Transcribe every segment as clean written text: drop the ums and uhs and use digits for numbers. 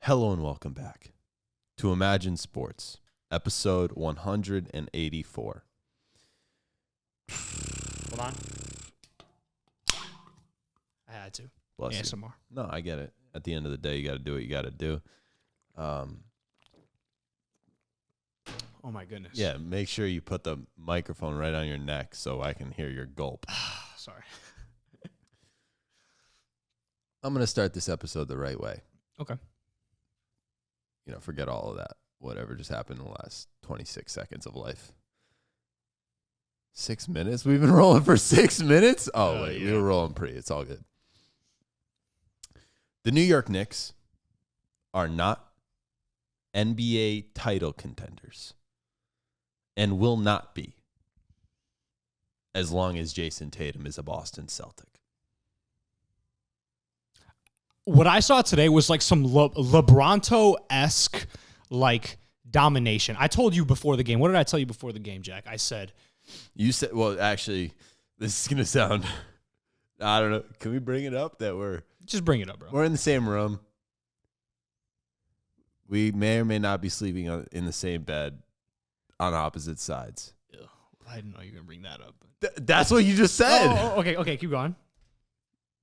Hello and welcome back to Imagine Sports, episode 184. Hold on. I had to. Bless you. ASMR. No, I get it. At the end of the day, you got to do what you got to do. Oh my goodness. Yeah, make sure you put the microphone right on your neck so I can hear your gulp. Sorry. I'm going to start this episode the right way. Okay. Forget all of that. Whatever just happened in the last 26 seconds of life. 6 minutes? We've been rolling for 6 minutes? Oh, wait. Yeah. We were rolling pretty. It's all good. The New York Knicks are not NBA title contenders and will not be as long as Jayson Tatum is a Boston Celtic. What I saw today was like some LeBronto-esque like domination. I told you before the game. What did I tell you before the game, Jack? I said. You said, well, actually, this is going to sound, I don't know. Can we bring it up that Just bring it up, bro. we're in the same room? We may or may not be sleeping in the same bed on opposite sides. Ew, I didn't know you were going to bring that up. That's what you just said. Okay, keep going.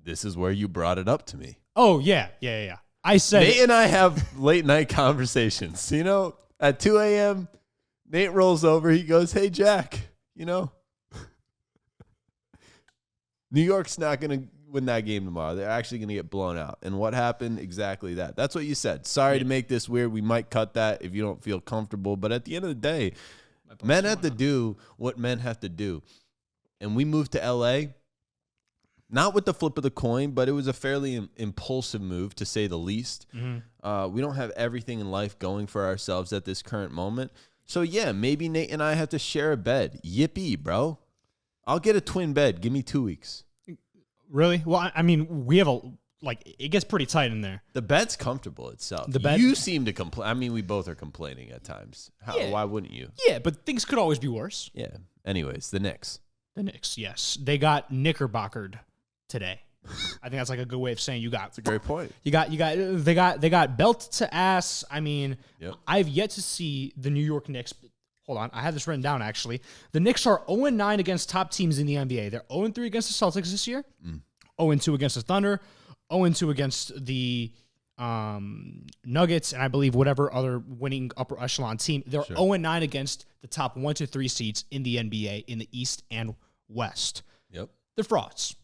This is where you brought it up to me. Oh, yeah. I said. Nate and I have late night conversations. At 2 a.m., Nate rolls over. He goes, hey, Jack, New York's not going to win that game tomorrow. They're actually going to get blown out. And what happened? Exactly that. That's what you said. Sorry to make this weird. We might cut that if you don't feel comfortable. But at the end of the day, men have to do what men have to do. And we moved to L.A., not with the flip of the coin, but it was a fairly impulsive move, to say the least. Mm-hmm. We don't have everything in life going for ourselves at this current moment. So, yeah, maybe Nate and I have to share a bed. Yippee, bro. I'll get a twin bed. Give me 2 weeks. Really? Well, I mean, we have it gets pretty tight in there. The bed's comfortable itself. The bed? You seem to complain. I mean, we both are complaining at times. Yeah. Why wouldn't you? Yeah, but things could always be worse. Yeah. Anyways, the Knicks. The Knicks, yes. They got knickerbockered today. I think that's like a good way of saying you got. That's a great point. They got belt to ass. I mean, Yep. I've yet to see the New York Knicks. Hold on, I have this written down actually. The Knicks are 0-9 against top teams in the NBA. They're 0-3 against the Celtics this year. 0-2 against the Thunder. 0-2 against the Nuggets, and I believe whatever other winning upper echelon team. They're 0-9 against the top 1 to 3 seeds in the NBA in the East and West. Yep. They're frauds.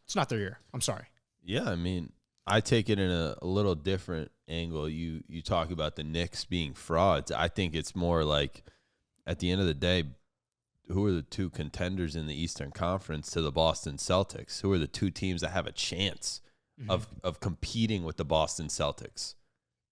It's not their year. I'm sorry. Yeah, I mean, I take it in a little different angle. You talk about the Knicks being frauds. I think it's more like, at the end of the day, who are the two contenders in the Eastern Conference to the Boston Celtics? Who are the two teams that have a chance of competing with the Boston Celtics?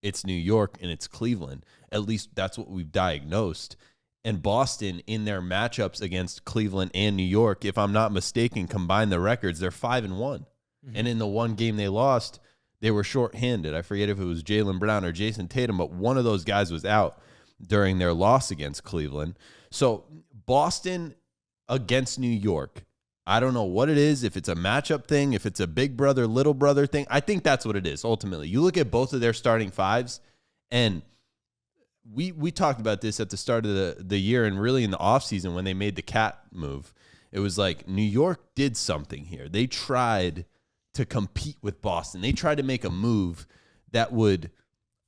It's New York and it's Cleveland. At least that's what we've diagnosed. And Boston, in their matchups against Cleveland and New York, if I'm not mistaken, combine the records, they're 5-1. And in the one game they lost, they were shorthanded. I forget if it was Jaylen Brown or Jayson Tatum, but one of those guys was out during their loss against Cleveland. So Boston against New York, I don't know what it is, if it's a matchup thing, if it's a big brother, little brother thing. I think that's what it is, ultimately. You look at both of their starting fives, and we talked about this at the start of the year and really in the offseason when they made the Cat move. It was like New York did something here. They tried to compete with Boston. They tried to make a move that would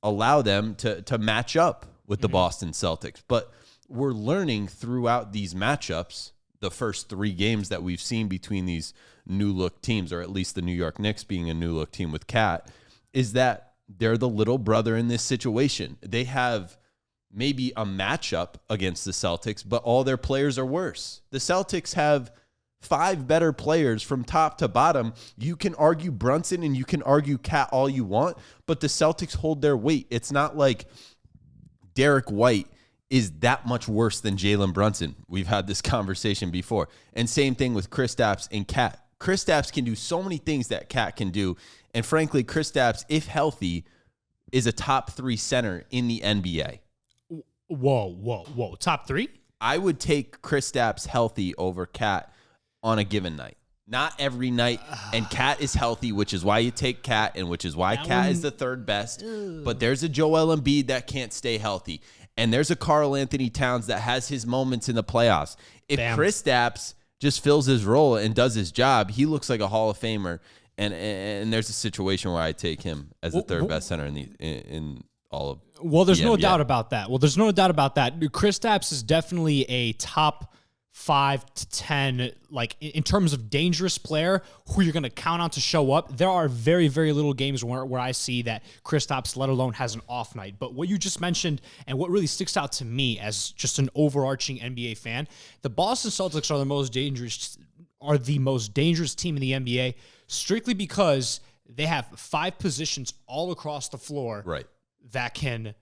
allow them to match up with the Boston Celtics. But we're learning throughout these matchups, the first 3 games that we've seen between these new-look teams, or at least the New York Knicks being a new-look team with Cat, is that they're the little brother in this situation. They have maybe a matchup against the Celtics, but all their players are worse. The Celtics have 5 better players from top to bottom. You can argue Brunson and you can argue Cat all you want, but the Celtics hold their weight. It's not like Derek White is that much worse than Jalen Brunson. We've had this conversation before. And same thing with Kristaps and Cat. Kristaps can do so many things that Cat can do. And frankly, Kristaps, if healthy, is a top 3 center in the NBA. Whoa. Top 3? I would take Kristaps healthy over Cat on a given night. Not every night. And Cat is healthy, which is why you take Cat, and which is why Cat is the third best. But there's a Joel Embiid that can't stay healthy. And there's a Karl Anthony Towns that has his moments in the playoffs. If Kristaps just fills his role and does his job, he looks like a Hall of Famer. And there's a situation where I take him as the third best center in all of. Well, there's no doubt about that. Kristaps is definitely a top 5 to 10, like in terms of dangerous player who you're going to count on to show up. There are very, very little games where I see that Kristaps, let alone has an off night. But what you just mentioned and what really sticks out to me as just an overarching NBA fan, the Boston Celtics are the most dangerous team in the NBA strictly because they have 5 positions all across the floor that can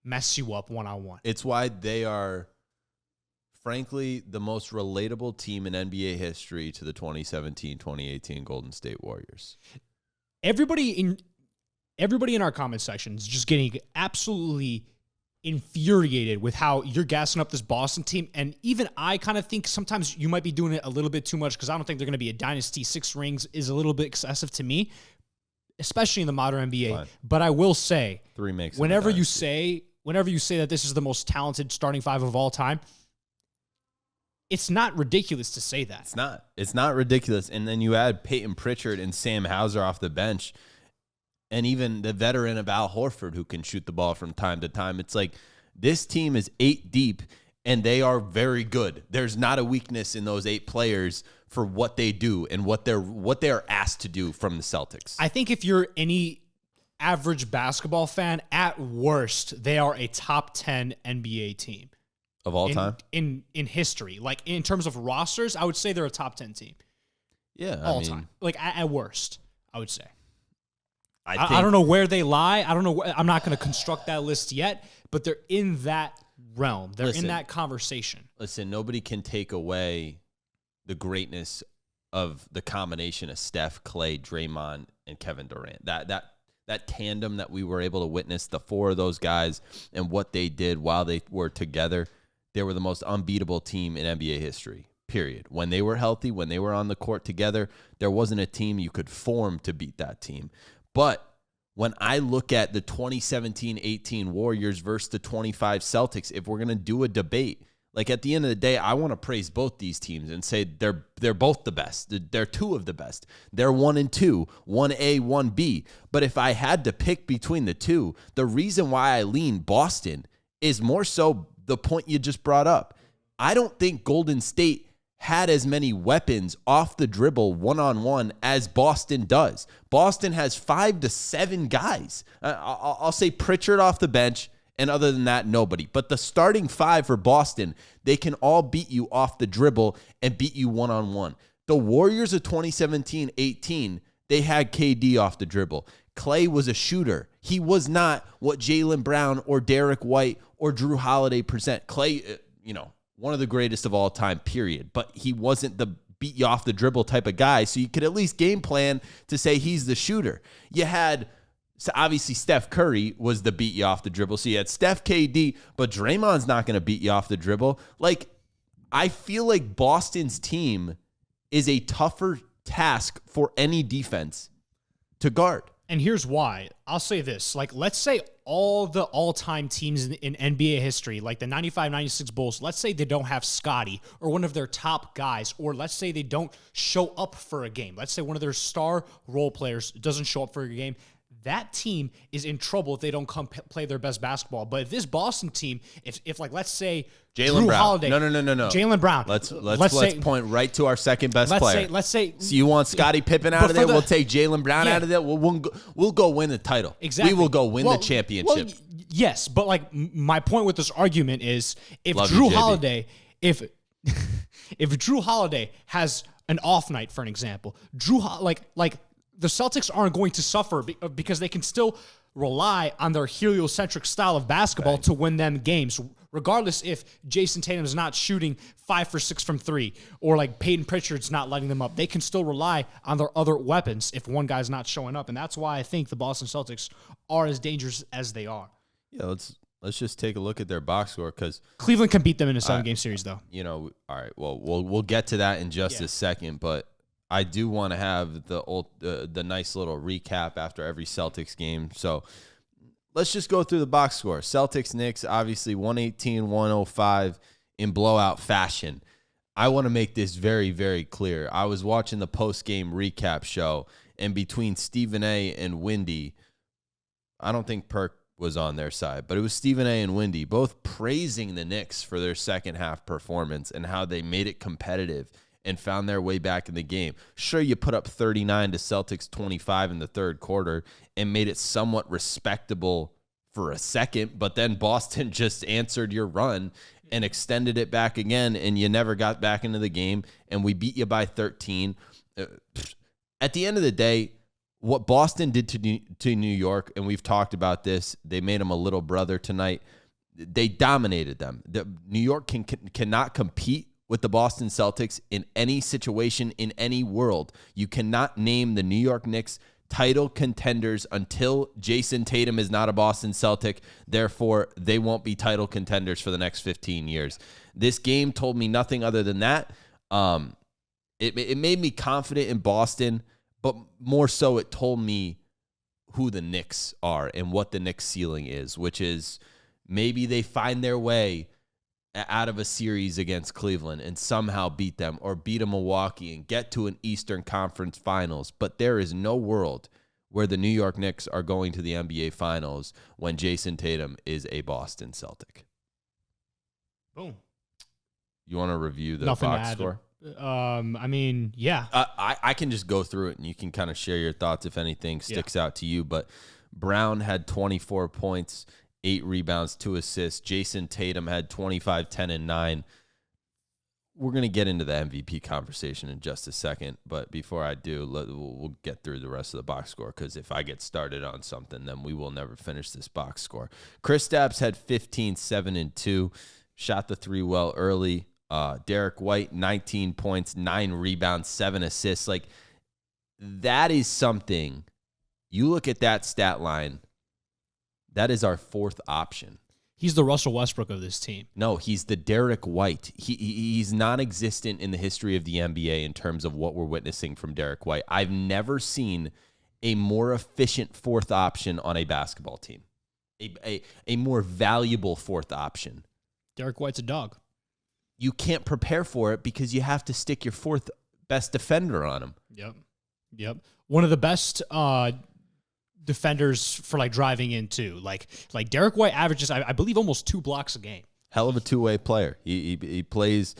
mess you up one-on-one. It's why they are, frankly, the most relatable team in NBA history to the 2017-2018 Golden State Warriors. Everybody in our comment section is just getting absolutely infuriated with how you're gassing up this Boston team. And even I kind of think sometimes you might be doing it a little bit too much because I don't think they're going to be a dynasty. 6 rings is a little bit excessive to me, especially in the modern NBA. Fine. But I will say, 3 makes whenever you say that this is the most talented starting 5 of all time, it's not ridiculous to say that. It's not ridiculous. And then you add Peyton Pritchard and Sam Hauser off the bench, and even the veteran of Al Horford who can shoot the ball from time to time. It's like this team is 8 deep, and they are very good. There's not a weakness in those 8 players for what they do and what they're asked to do from the Celtics. I think if you're any average basketball fan, at worst, they are a top 10 NBA team. Of all time? In history. Like, in terms of rosters, I would say they're a top 10 team. Yeah. All time. Like, at worst, I would say. I don't know where they lie. I don't know. I'm not going to construct that list yet, but they're in that realm. They're in that conversation. Listen, nobody can take away the greatness of the combination of Steph, Clay, Draymond, and Kevin Durant. That tandem that we were able to witness, the 4 of those guys and what they did while they were together, they were the most unbeatable team in NBA history, period. When they were healthy, when they were on the court together, there wasn't a team you could form to beat that team. But when I look at the 2017-18 Warriors versus the 25 Celtics, if we're going to do a debate, like at the end of the day, I want to praise both these teams and say they're both the best. They're 2 of the best. They're 1 and 2, 1A, 1B. But if I had to pick between the 2, the reason why I lean Boston is more so the point you just brought up. I don't think Golden State had as many weapons off the dribble one-on-one as Boston does. Boston has 5 to 7 guys. I'll say Pritchard off the bench, and other than that, nobody. But the starting 5 for Boston, they can all beat you off the dribble and beat you one-on-one. The Warriors of 2017-18, they had KD off the dribble. Clay was a shooter. He was not what Jaylen Brown or Derek White or Drew Holiday present. Clay, one of the greatest of all time, period. But he wasn't the beat you off the dribble type of guy, so you could at least game plan to say he's the shooter. You had, so obviously Steph Curry was the beat you off the dribble, so you had Steph, KD, but Draymond's not going to beat you off the dribble. Like, I feel like Boston's team is a tougher task for any defense to guard. And here's why. I'll say this. Like, let's say all the all-time teams in NBA history, like the 95-96 Bulls, let's say they don't have Scottie or one of their top guys, or let's say they don't show up for a game. Let's say one of their star role players doesn't show up for a game. That team is in trouble if they don't come play their best basketball. But if this Boston team, if like, let's say Jaylen Brown. Holiday, No. Jaylen Brown. Let's point right to our second best player. Let's say. So you want Scottie Pippen out of there? We'll take Jaylen Brown out of there. We'll go win the title. Exactly. We will go win the championship. Well, yes, but like my point with this argument is if Love Drew you, JB. Holiday, if Drew Holiday has an off night, for an example, like the Celtics aren't going to suffer because they can still rely on their heliocentric style of basketball to win them games, regardless if Jayson Tatum is not shooting 5 for 6 from 3 or like Peyton Pritchard's not lighting them up. They can still rely on their other weapons if one guy's not showing up, and that's why I think the Boston Celtics are as dangerous as they are. Yeah, let's just take a look at their box score, because Cleveland can beat them in a 7-game series, though. All right. Well, we'll get to that in just a second, but I do want to have the nice little recap after every Celtics game. So let's just go through the box score. Celtics, Knicks, obviously 118-105 in blowout fashion. I want to make this very, very clear. I was watching the post-game recap show, and between Stephen A. and Wendy, I don't think Perk was on their side, but it was Stephen A. and Wendy both praising the Knicks for their second half performance and how they made it competitive and found their way back in the game. Sure, you put up 39 to Celtics 25 in the third quarter and made it somewhat respectable for a second, but then Boston just answered your run and extended it back again, and you never got back into the game, and we beat you by 13. At the end of the day, what Boston did to New York, and we've talked about this, they made them a little brother tonight. They dominated them. New York cannot compete with the Boston Celtics in any situation, in any world. You cannot name the New York Knicks title contenders until Jayson Tatum is not a Boston Celtic. Therefore, they won't be title contenders for the next 15 years. This game told me nothing other than that. It made me confident in Boston, but more so it told me who the Knicks are and what the Knicks ceiling is, which is maybe they find their way out of a series against Cleveland and somehow beat them, or beat a Milwaukee and get to an Eastern Conference Finals. But there is no world where the New York Knicks are going to the NBA Finals when Jayson Tatum is a Boston Celtic. Boom. You want to review the Nothing box to add. score? I mean, yeah. I can just go through it, and you can kind of share your thoughts if anything sticks out to you. But Brown had 24 points, 8 rebounds, 2 assists. Jayson Tatum had 25, 10, and 9. We're going to get into the MVP conversation in just a second. But before I do, we'll get through the rest of the box score, because if I get started on something, then we will never finish this box score. Kristaps had 15, 7, and 2. Shot the 3 well early. Derek White, 19 points, 9 rebounds, 7 assists. Like, that is something. You look at that stat line, that is our fourth option. He's the Russell Westbrook of this team. No, he's the Derek White. He's non-existent in the history of the NBA in terms of what we're witnessing from Derek White. I've never seen a more efficient fourth option on a basketball team, a more valuable fourth option. Derek White's a dog. You can't prepare for it because you have to stick your fourth best defender on him. Yep. One of the best defenders for like driving in too. Like Derek White averages, I believe, almost 2 blocks a game. Hell of a two-way player. He plays,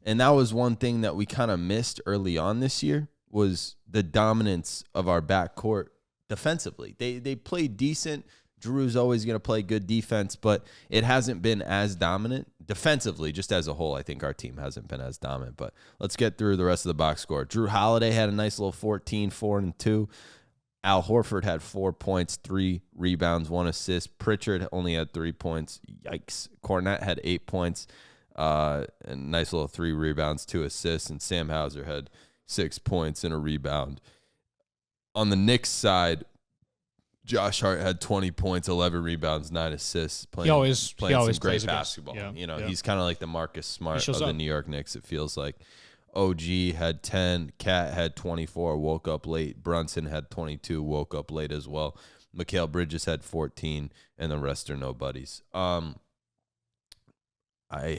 and that was one thing that we kind of missed early on this year, was the dominance of our backcourt defensively. They played decent. Drew's always going to play good defense, but it hasn't been as dominant defensively. Just as a whole, I think our team hasn't been as dominant. But let's get through the rest of the box score. Drew Holiday had a nice little 14, 4, and 2. Al Horford had 4 points, 3 rebounds, 1 assist. Pritchard only had 3 points. Yikes. Cornette had 8 points, and a nice little 3 rebounds, 2 assists. And Sam Hauser had 6 points and a rebound. On the Knicks side, Josh Hart had 20 points, 11 rebounds, 9 assists. Playing some great basketball. He's kind of like the Marcus Smart of the New York Knicks, it feels like. OG had 10. Cat had 24, woke up late. Brunson had 22, woke up late as well. Mikal Bridges had 14, and the rest are nobodies. I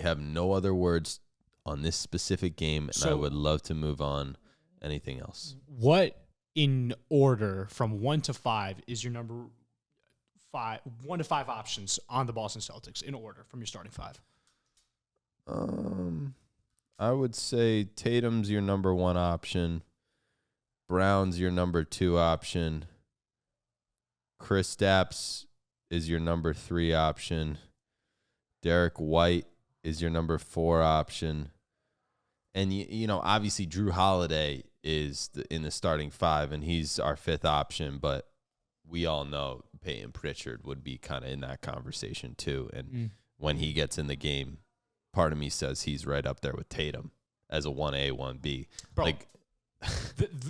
have no other words on this specific game, and I would love to move on. Anything else? What, in order from 1 to 5, is your number 5, 1 to 5 options on the Boston Celtics in order from your starting 5? I would say Tatum's your number 1 option. Brown's your number 2 option. Kristaps is your number 3 option. Derek White is your number 4 option. And, you know, obviously Drew Holiday is in the starting 5, and he's our 5th option, but we all know Peyton Pritchard would be kind of in that conversation too. And when he gets in the game, part of me says he's right up there with Tatum as a 1A, 1B. Bro, like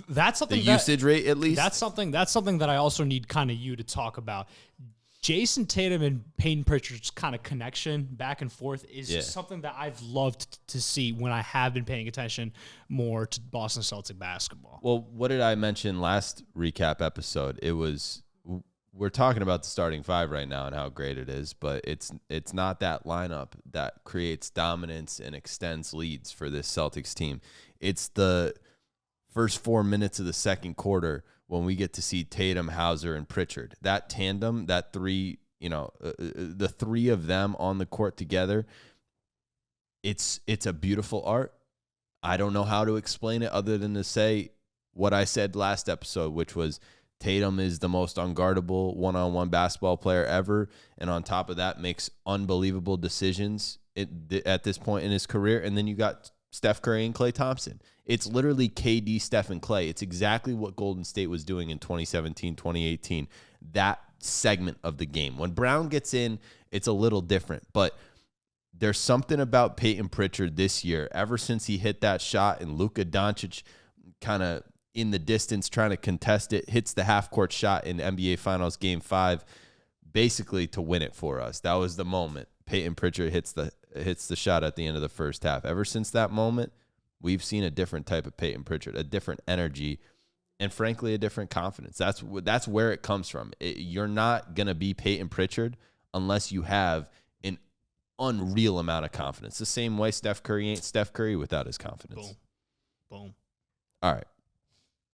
that's something the usage rate, at least. That's something that I also need kind of you to talk about. Jayson Tatum and Peyton Pritchard's kind of connection back and forth is just something that I've loved to see when I have been paying attention more to Boston Celtic basketball. Well, what did I mention last recap episode? It was we're talking about the starting five right now and how great it is, but it's not that lineup that creates dominance and extends leads for this Celtics team. It's the first 4 minutes of the second quarter when we get to see Tatum, Hauser, and Pritchard. That tandem, that three, the three of them on the court together, it's a beautiful art. I don't know how to explain it other than to say what I said last episode, which was Tatum is the most unguardable one-on-one basketball player ever, and on top of that makes unbelievable decisions at this point in his career. And then you got Steph Curry and Klay Thompson. It's literally KD, Steph, and Klay. It's exactly what Golden State was doing in 2017, 2018, that segment of the game. When Brown gets in, it's a little different, but there's something about Peyton Pritchard this year, ever since he hit that shot and Luka Doncic kind of in the distance trying to contest it, hits the half-court shot in NBA Finals Game 5, basically to win it for us. That was the moment. Peyton Pritchard hits the shot at the end of the first half. Ever since that moment, we've seen a different type of Peyton Pritchard, a different energy, and frankly, a different confidence. That's where it comes from. You're not going to be Peyton Pritchard unless you have an unreal amount of confidence. The same way Steph Curry ain't Steph Curry without his confidence. Boom. All right.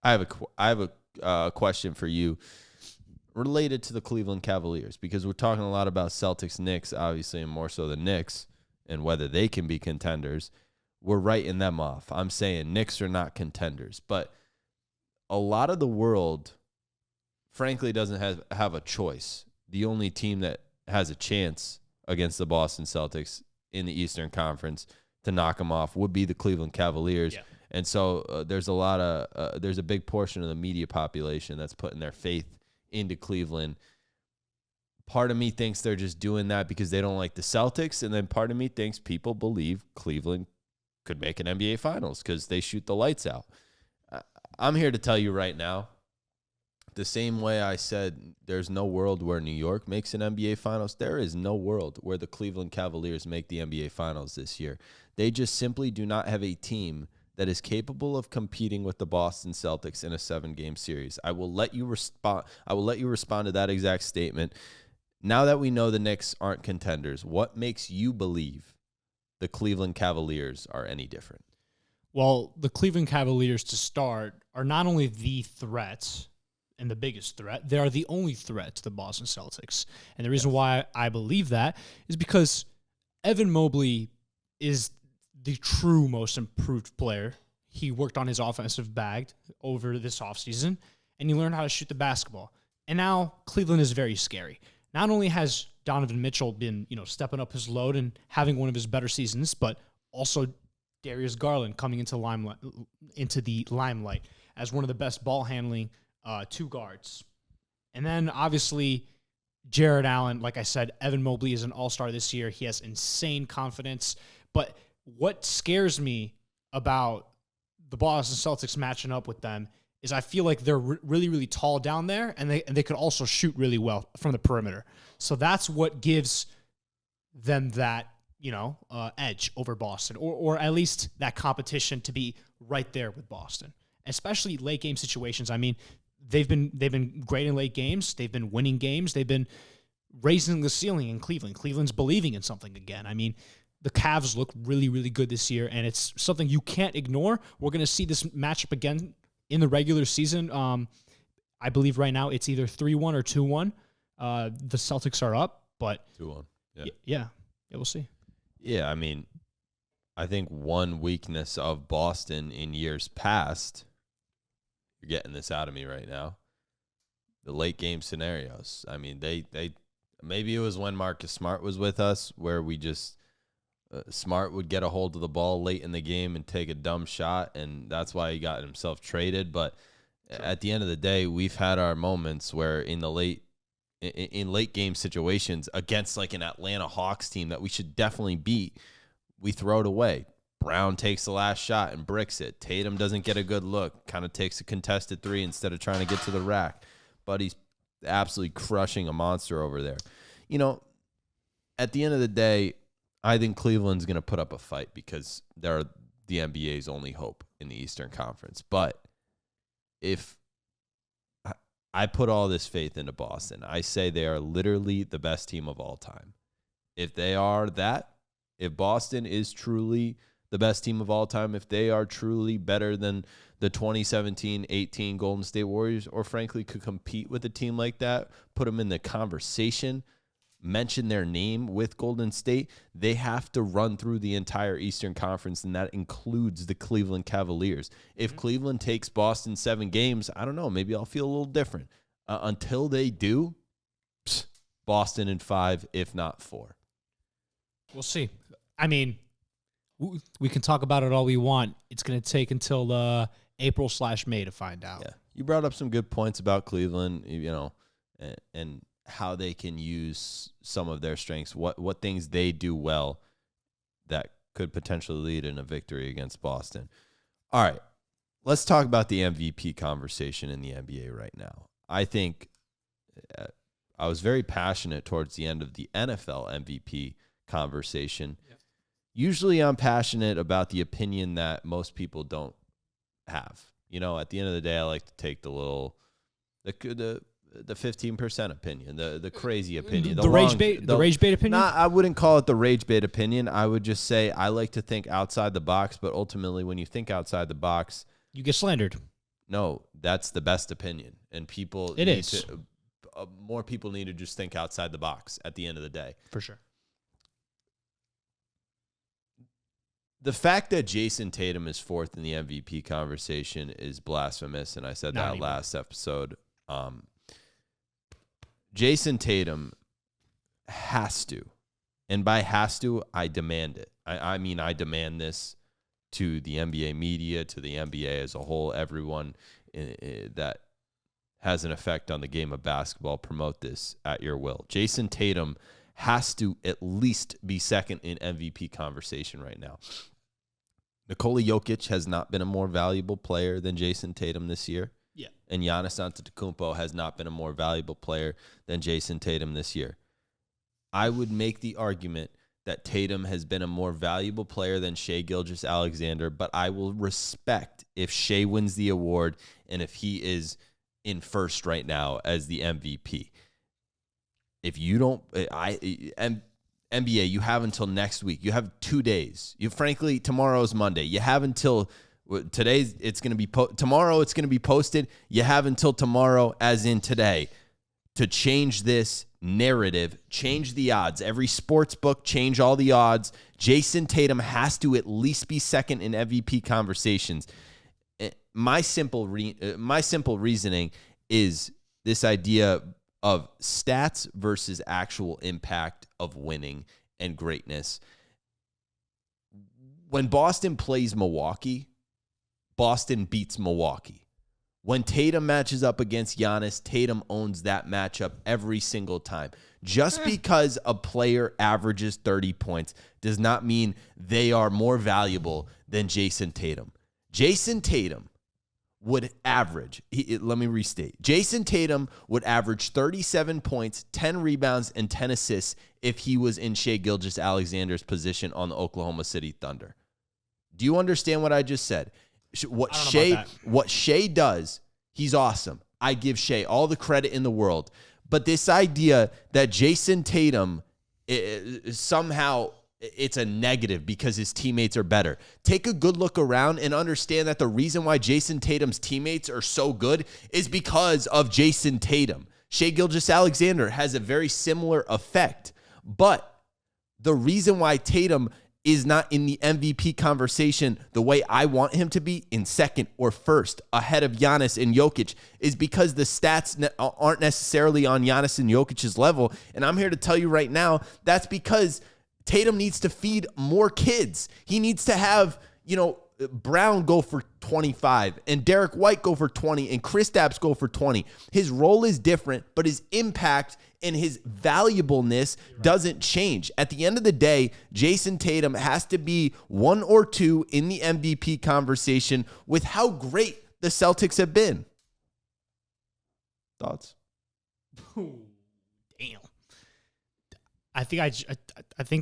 I have a question for you related to the Cleveland Cavaliers, because we're talking a lot about Celtics, Knicks, obviously, and more so the Knicks and whether they can be contenders. We're writing them off. I'm saying Knicks are not contenders, but a lot of the world, frankly, doesn't have a choice. The only team that has a chance against the Boston Celtics in the Eastern Conference to knock them off would be the Cleveland Cavaliers. Yeah. And so there's a big portion of the media population that's putting their faith into Cleveland. Part of me thinks they're just doing that because they don't like the Celtics, and then part of me thinks people believe Cleveland could make an NBA Finals because they shoot the lights out. I'm here to tell you right now, the same way I said there's no world where New York makes an NBA Finals, there is no world where the Cleveland Cavaliers make the NBA Finals this year. They just simply do not have a team that is capable of competing with the Boston Celtics in a 7-game series. I will let you respond to that exact statement. Now that we know the Knicks aren't contenders, what makes you believe the Cleveland Cavaliers are any different? Well, the Cleveland Cavaliers, to start, are not only the threat and the biggest threat, they are the only threat to the Boston Celtics. And the reason why I believe that is because Evan Mobley is the true most improved player. He worked on his offensive bag over this offseason, and he learned how to shoot the basketball. And now Cleveland is very scary. Not only has Donovan Mitchell been, stepping up his load and having one of his better seasons, but also Darius Garland coming into the limelight as one of the best ball handling two guards. And then obviously Jared Allen, like I said, Evan Mobley is an all-star this year. He has insane confidence. But what scares me about the Boston Celtics matching up with them is I feel like they're really, really tall down there, and they could also shoot really well from the perimeter. So that's what gives them that, edge over Boston, or at least that competition to be right there with Boston, especially late game situations. I mean, they've been great in late games. They've been winning games. They've been raising the ceiling in Cleveland. Cleveland's believing in something again. I mean, the Cavs look really, really good this year, and it's something you can't ignore. We're going to see this matchup again in the regular season. I believe right now it's either 3-1 or 2-1. The Celtics are up, but 2-1. Yeah, we'll see. Yeah, I mean, I think one weakness of Boston in years past, you're getting this out of me right now, the late game scenarios. I mean, they maybe it was when Marcus Smart was with us where we just Smart would get a hold of the ball late in the game and take a dumb shot, and that's why he got himself traded. But at the end of the day, we've had our moments where in late game situations against like an Atlanta Hawks team that we should definitely beat, we throw it away. Brown takes the last shot and bricks it. Tatum doesn't get a good look, kind of takes a contested three instead of trying to get to the rack. But absolutely crushing a monster over there. You know, at the end of the day, I think Cleveland's going to put up a fight because they're the NBA's only hope in the Eastern Conference. But if I put all this faith into Boston, I say they are literally the best team of all time. If they are that, if Boston is truly the best team of all time, if they are truly better than the 2017-18 Golden State Warriors, or frankly could compete with a team like that, put them in the conversation, mention their name with Golden State, they have to run through the entire Eastern Conference, and that includes the Cleveland Cavaliers. If Cleveland takes Boston 7 games, I don't know, maybe I'll feel a little different. Until they do, Boston in 5, if not 4. We'll see. I mean, we can talk about it all we want. It's going to take until April/May to find out. Yeah, you brought up some good points about Cleveland, you know, and how they can use some of their strengths, what things they do well that could potentially lead in a victory against Boston. All right, let's talk about the MVP conversation in the NBA right now. I think I was very passionate towards the end of the NFL MVP conversation. Yep. Usually I'm passionate about the opinion that most people don't have. You know, at the end of the day, I like to take the 15% opinion, the crazy opinion. The rage bait opinion? Nah, I wouldn't call it the rage bait opinion. I would just say I like to think outside the box, but ultimately when you think outside the box, you get slandered. No, that's the best opinion. And people more people need to just think outside the box at the end of the day. For sure. The fact that Jayson Tatum is 4th in the MVP conversation is blasphemous, and I said that last episode. Jayson Tatum has to, and by has to, I demand it. I mean, I demand this to the NBA media, to the NBA as a whole, everyone that has an effect on the game of basketball, promote this at your will. Jayson Tatum has to at least be 2nd in MVP conversation right now. Nikola Jokic has not been a more valuable player than Jayson Tatum this year. Yeah. And Giannis Antetokounmpo has not been a more valuable player than Jayson Tatum this year. I would make the argument that Tatum has been a more valuable player than Shai Gilgeous-Alexander, but I will respect if Shai wins the award and if he is in first right now as the MVP. If you don't, NBA, you have until next week. You have 2 days. Frankly, tomorrow's Monday. You have until today's. It's going to be tomorrow. It's going to be posted. You have until tomorrow, as in today, to change this narrative, change the odds. Every sports book, change all the odds. Jayson Tatum has to at least be 2nd in MVP conversations. My simple reasoning is this idea of stats versus actual impact of winning and greatness. When Boston plays Milwaukee, Boston beats Milwaukee. When Tatum matches up against Giannis, Tatum owns that matchup every single time. Just because a player averages 30 points does not mean they are more valuable than Jayson Tatum. Jayson Tatum would average, let me restate, Jayson Tatum would average 37 points, 10 rebounds, and 10 assists if he was in Shai Gilgeous-Alexander's position on the Oklahoma City Thunder. Do you understand what I just said? What Shai does, he's awesome. I give Shai all the credit in the world. But this idea that Jayson Tatum somehow it's a negative because his teammates are better. Take a good look around and understand that the reason why Jayson Tatum's teammates are so good is because of Jayson Tatum. Shai Gilgeous-Alexander has a very similar effect. But the reason why Tatum is not in the MVP conversation the way I want him to be, in 2nd or 1st ahead of Giannis and Jokic, is because the stats aren't necessarily on Giannis and Jokic's level. And I'm here to tell you right now, that's because Tatum needs to feed more kids. He needs to have, Brown go for 25 and Derek White go for 20 and Kristaps go for 20. His role is different, but his impact and his valuableness doesn't change. At the end of the day, Jayson Tatum has to be 1 or 2 in the MVP conversation with how great the Celtics have been. Thoughts? Ooh, damn. I think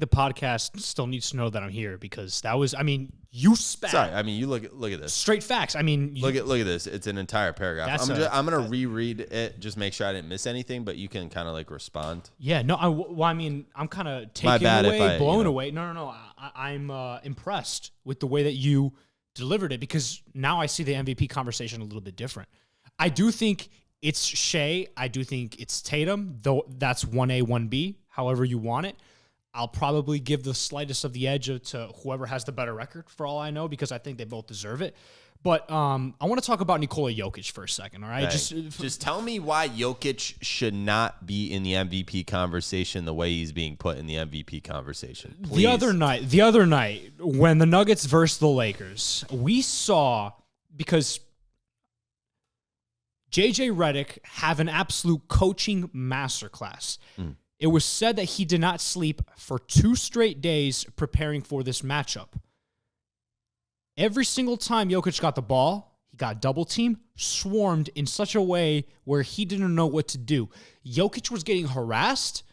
the podcast still needs to know that I'm here because that was, I mean, you spat. Sorry, I mean, you look at this. Straight facts. I mean, Look at this. It's an entire paragraph. I'm gonna reread it, just make sure I didn't miss anything, but you can kind of like respond. Yeah, no, I mean, I'm kind of taken away, blown away. No. I'm impressed with the way that you delivered it because now I see the MVP conversation a little bit different. I do think it's Shea. I do think it's Tatum, though that's 1A, 1B, however you want it. I'll probably give the slightest of the edge to whoever has the better record for all I know because I think they both deserve it. But I want to talk about Nikola Jokic for a second, all right? Just tell me why Jokic should not be in the MVP conversation the way he's being put in the MVP conversation. Please. The other night, when the Nuggets versus the Lakers, we saw, because JJ Redick have an absolute coaching masterclass. It was said that he did not sleep for 2 straight days preparing for this matchup. Every single time Jokic got the ball, he got double teamed, swarmed in such a way where he didn't know what to do. Jokic was getting harassed,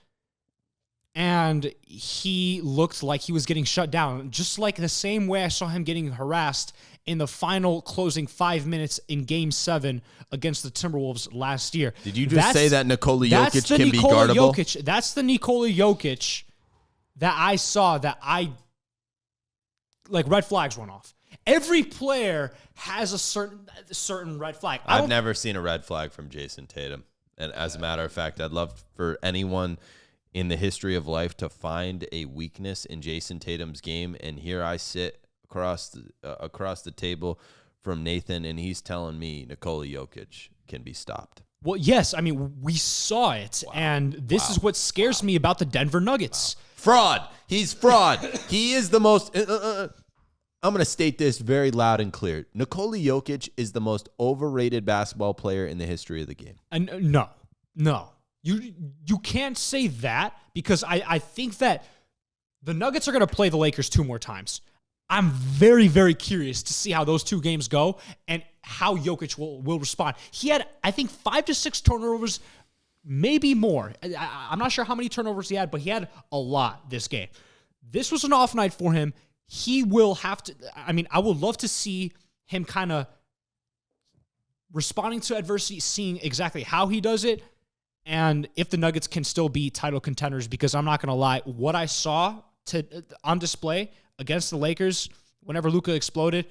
and he looked like he was getting shut down, just like the same way I saw him getting harassed in the final closing 5 minutes in Game 7 against the Timberwolves last year. Did you just say that Nikola Jokic can be guardable? That's the Nikola Jokic that I saw that red flags went off. Every player has a certain red flag. I've never seen a red flag from Jayson Tatum. And as a matter of fact, I'd love for anyone in the history of life to find a weakness in Jayson Tatum's game. And here I sit across the table from Nathan, and he's telling me Nikola Jokic can be stopped. Well, yes. I mean, we saw it, and this is what scares me about the Denver Nuggets. Fraud. He's fraud. He is the most... I'm going to state this very loud and clear. Nikola Jokic is the most overrated basketball player in the history of the game. And no. You can't say that because I think that the Nuggets are going to play the Lakers 2 more times. I'm very, very curious to see how those 2 games go and how Jokic will respond. He had, I think, 5 to 6 turnovers, maybe more. I'm not sure how many turnovers he had, but he had a lot this game. This was an off night for him. He will have to, I mean, I would love to see him kind of responding to adversity, seeing exactly how he does it, and if the Nuggets can still be title contenders, because I'm not going to lie, what I saw on display against the Lakers whenever Luka exploded,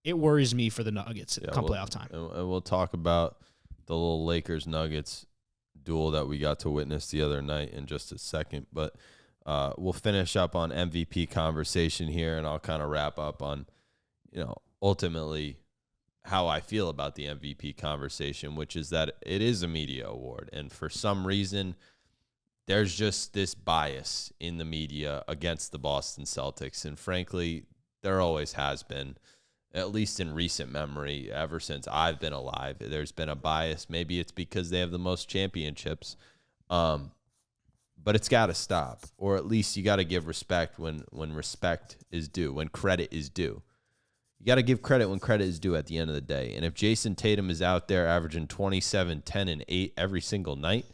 it worries me for the Nuggets come playoff time. And we'll talk about the little Lakers-Nuggets duel that we got to witness the other night in just a second, but we'll finish up on MVP conversation here, and I'll kind of wrap up on, ultimately how I feel about the MVP conversation, which is that it is a media award. And for some reason, there's just this bias in the media against the Boston Celtics. And frankly, there always has been, at least in recent memory, ever since I've been alive. There's been a bias. Maybe it's because they have the most championships. But it's got to stop, or at least you got to give respect when respect is due, when credit is due. You got to give credit when credit is due at the end of the day. And if Jayson Tatum is out there averaging 27, 10, and 8 every single night,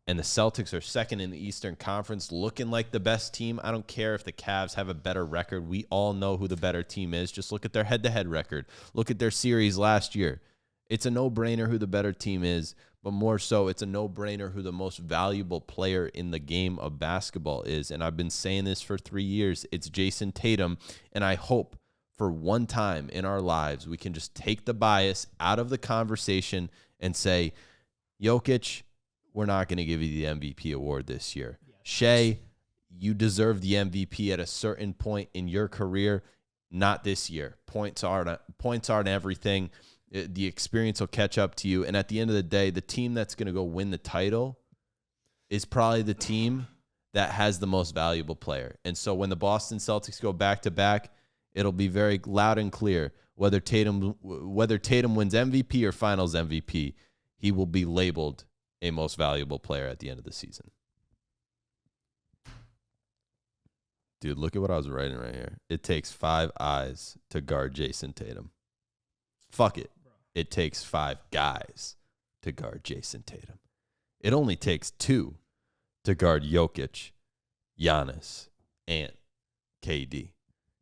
and the Celtics are second in the Eastern Conference looking like the best team, I don't care if the Cavs have a better record. We all know who the better team is. Just look at their head-to-head record. Look at their series last year. It's a no-brainer who the better team is. But more so, it's a no-brainer who the most valuable player in the game of basketball is. And I've been saying this for 3 years. It's Jayson Tatum. And I hope for one time in our lives we can just take the bias out of the conversation and say, Jokic, we're not going to give you the MVP award this year. Yes. Shea, you deserve the MVP at a certain point in your career, not this year. Points aren't everything. The experience will catch up to you. And at the end of the day, the team that's going to go win the title is probably the team that has the most valuable player. And so when the Boston Celtics go back-to-back, it'll be very loud and clear whether Tatum wins MVP or Finals MVP, he will be labeled a most valuable player at the end of the season. Dude, look at what I was writing right here. It takes 5 eyes to guard Jayson Tatum. Fuck it. It takes 5 guys to guard Jayson Tatum. It only takes 2 to guard Jokic, Giannis, and KD.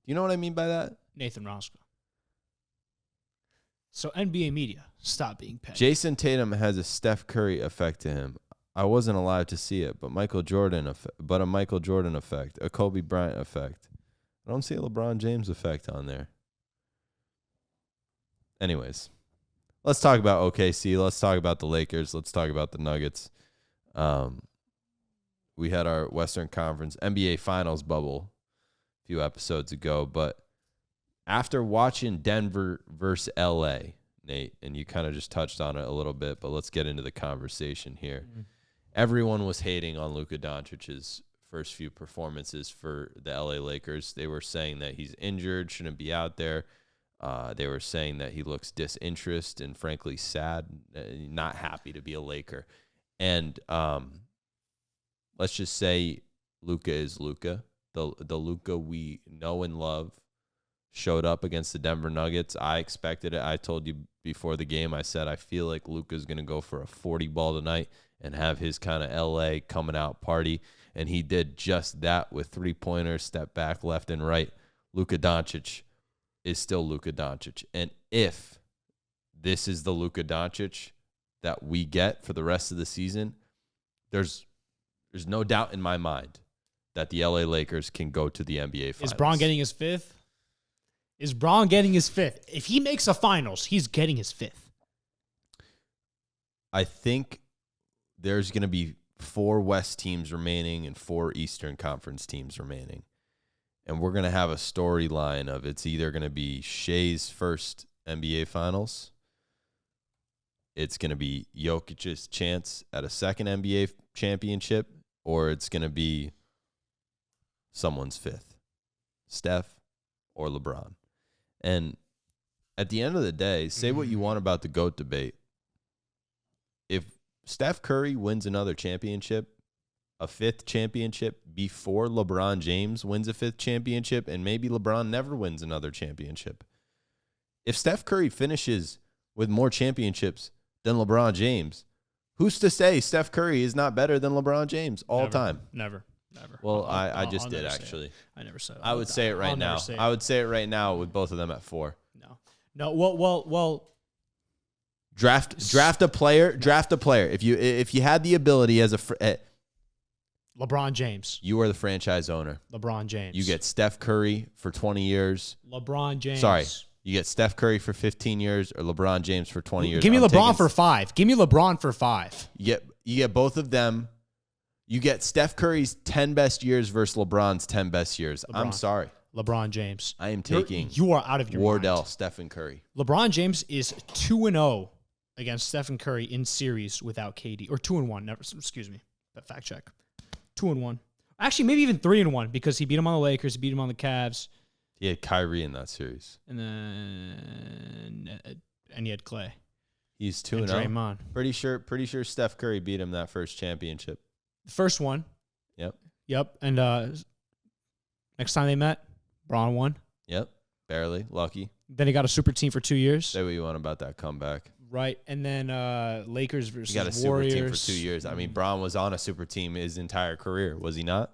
You know what I mean by that? Nathan Roscoe. So NBA media, stop being petty. Jayson Tatum has a Steph Curry effect to him. I wasn't alive to see it, but a Michael Jordan effect, a Kobe Bryant effect. I don't see a LeBron James effect on there. Anyways, let's talk about OKC. Let's talk about the Lakers. Let's talk about the Nuggets. We had our Western Conference NBA Finals bubble a few episodes ago, but after watching Denver versus LA, Nate, and you kind of just touched on it a little bit, but let's get into the conversation here. Mm-hmm. Everyone was hating on Luka Doncic's first few performances for the LA Lakers. They were saying that he's injured, shouldn't be out there. They were saying that he looks disinterested and frankly sad, not happy to be a Laker. And let's just say Luka is Luka. The Luka we know and love showed up against the Denver Nuggets. I expected it. I told you before the game, I said I feel like Luka's going to go for a 40 ball tonight and have his kind of LA coming out party. And he did just that with 3-pointers, step back left and right. Luka Doncic is still Luka Doncic. And if this is the Luka Doncic that we get for the rest of the season, there's no doubt in my mind that the LA Lakers can go to the NBA Finals. Is Bron getting his 5th? Is Bron getting his 5th? If he makes a finals, he's getting his 5th. I think there's going to be 4 West teams remaining and 4 Eastern Conference teams remaining. And we're going to have a storyline of it's either going to be Shea's first NBA Finals. It's going to be Jokic's chance at a second NBA championship, or it's going to be someone's 5th, Steph or LeBron. And at the end of the day, say what you want about the GOAT debate. If Steph Curry wins another championship, a 5th championship before LeBron James wins a 5th championship, and maybe LeBron never wins another championship. If Steph Curry finishes with more championships than LeBron James, who's to say Steph Curry is not better than LeBron James all time? Never. Well, I just did, actually. I never said it. I would say it right now. I would say it right now with both of them at 4. No. Well. Draft a player. If you had the ability as LeBron James. You are the franchise owner. LeBron James. You get Steph Curry for 20 years. LeBron James. Sorry. You get Steph Curry for 15 years or LeBron James for 20 years. Give me LeBron for 5. Give me LeBron for 5. You get both of them. You get Steph Curry's 10 best years versus LeBron's 10 best years. LeBron. I'm sorry. LeBron James. I am taking you are out of your Wardell, mind. Stephen Curry. LeBron James is 2-0 against Stephen Curry in series without KD. Or 2-1. Never, excuse me. Fact check. 2-1. Actually, maybe even 3-1 because he beat him on the Lakers, he beat him on the Cavs. He had Kyrie in that series. And he had Clay. He's 2-0. Draymond. Pretty sure Steph Curry beat him that first championship. The first one. Yep. And next time they met, Bron won. Yep. Barely. Lucky. Then he got a super team for 2 years. Say what you want about that comeback. Right. And then Lakers versus Warriors. He got a super team for 2 years. I mean, Bron was on a super team his entire career. Was he not?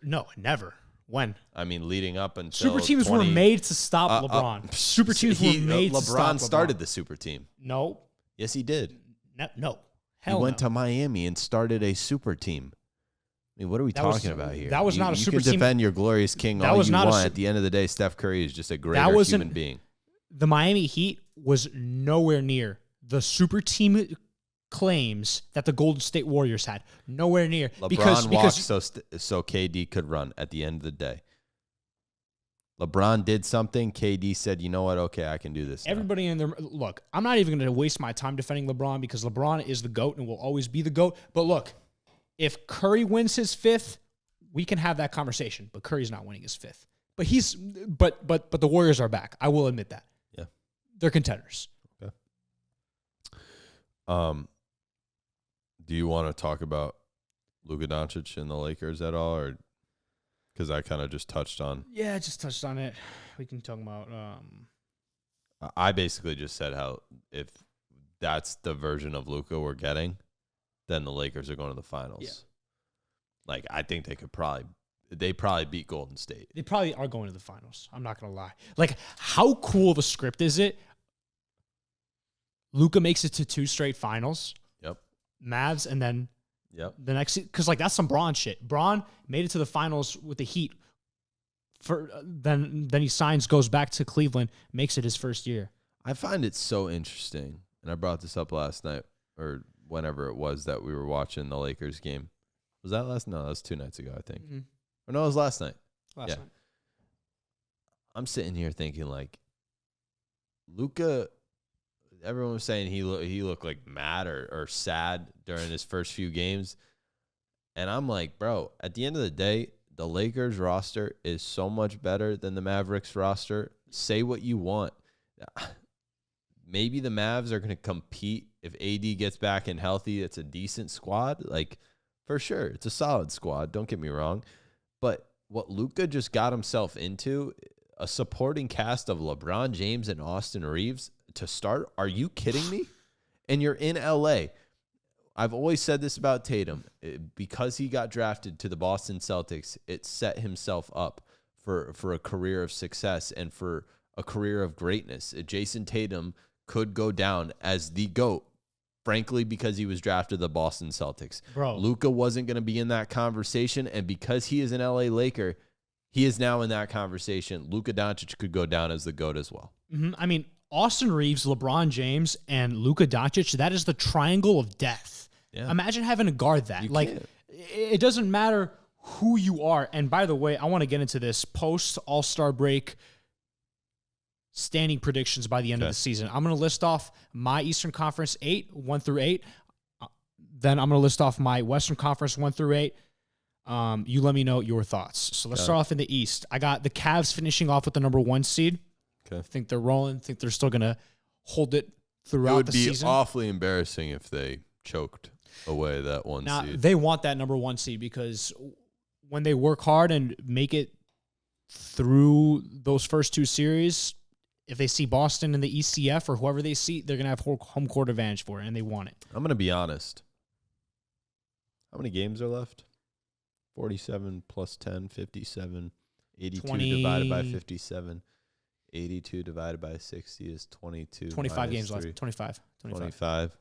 No, never. When? I mean, leading up until super teams were made to stop LeBron. Super teams were made to stop LeBron. LeBron started the super team. No. Yes, he did. No. He went to Miami and started a super team. I mean, what are we talking about here? That was not a super team. You can defend your glorious king all you want. At the end of the day, Steph Curry is just a greater human being. The Miami Heat was nowhere near the super team claims that the Golden State Warriors had. Nowhere near. LeBron walked so KD could run at the end of the day. LeBron did something. KD said, you know what? Okay, I can do this. Everybody in there. Look, I'm not even going to waste my time defending LeBron because LeBron is the GOAT and will always be the GOAT. But look, if Curry wins his 5th, we can have that conversation. But Curry's not winning his 5th. But the Warriors are back. I will admit that. Yeah. They're contenders. Okay. Do you want to talk about Luka Doncic and the Lakers at all, or because I kind of just touched on? Yeah, I just touched on it. We can talk about. I basically just said how if that's the version of Luka we're getting, then the Lakers are going to the finals. Yeah. Like, I think they probably beat Golden State. They probably are going to the finals. I'm not going to lie. Like, how cool of a script is it? Luka makes it to 2 straight finals. Yep. Mavs, and then the next, because like that's some Braun shit. Braun made it to the finals with the Heat. Then he goes back to Cleveland, makes it his first year. I find it so interesting, and I brought this up last night or whenever it was that we were watching the Lakers game. Was that last? No, that was 2 nights ago, I think. Mm-hmm. Or no, it was last night. Last night. I'm sitting here thinking like, Luka. Everyone was saying he looked like mad or sad during his first few games. And I'm like, bro, at the end of the day, the Lakers roster is so much better than the Mavericks roster. Say what you want. Maybe the Mavs are going to compete if AD gets back and healthy. It's a decent squad. Like, for sure, it's a solid squad. Don't get me wrong. But what Luka just got himself into, a supporting cast of LeBron James and Austin Reeves to start? Are you kidding me? And you're in LA. I've always said this about Tatum. Because he got drafted to the Boston Celtics, it set himself up for a career of success and for a career of greatness. Jayson Tatum could go down as the GOAT, frankly, because he was drafted to the Boston Celtics. Bro. Luka wasn't going to be in that conversation, and because he is an LA Laker, he is now in that conversation. Luka Doncic could go down as the GOAT as well. Mm-hmm. I mean, Austin Reeves, LeBron James, and Luka Doncic, that is the triangle of death. Yeah. Imagine having to guard that. It doesn't matter who you are. And by the way, I want to get into this post All-Star break standing predictions by the end of the season. I'm going to list off my Eastern Conference 1 through 8. Then I'm going to list off my Western Conference 1 through 8. You let me know your thoughts. So let's start off in the East. I got the Cavs finishing off with the number 1 seed. Okay. I think they're rolling. I think they're still going to hold it throughout the season. It would be awfully embarrassing if they choked away that 1 seed. They want that number 1 seed because when they work hard and make it through those first 2 series, if they see Boston in the ECF or whoever they see, they're going to have home court advantage for it, and they want it. I'm going to be honest. How many games are left? 47 plus 10, 57. 82 divided by 57. 82 divided by 60 is 22. 25 games left. 25.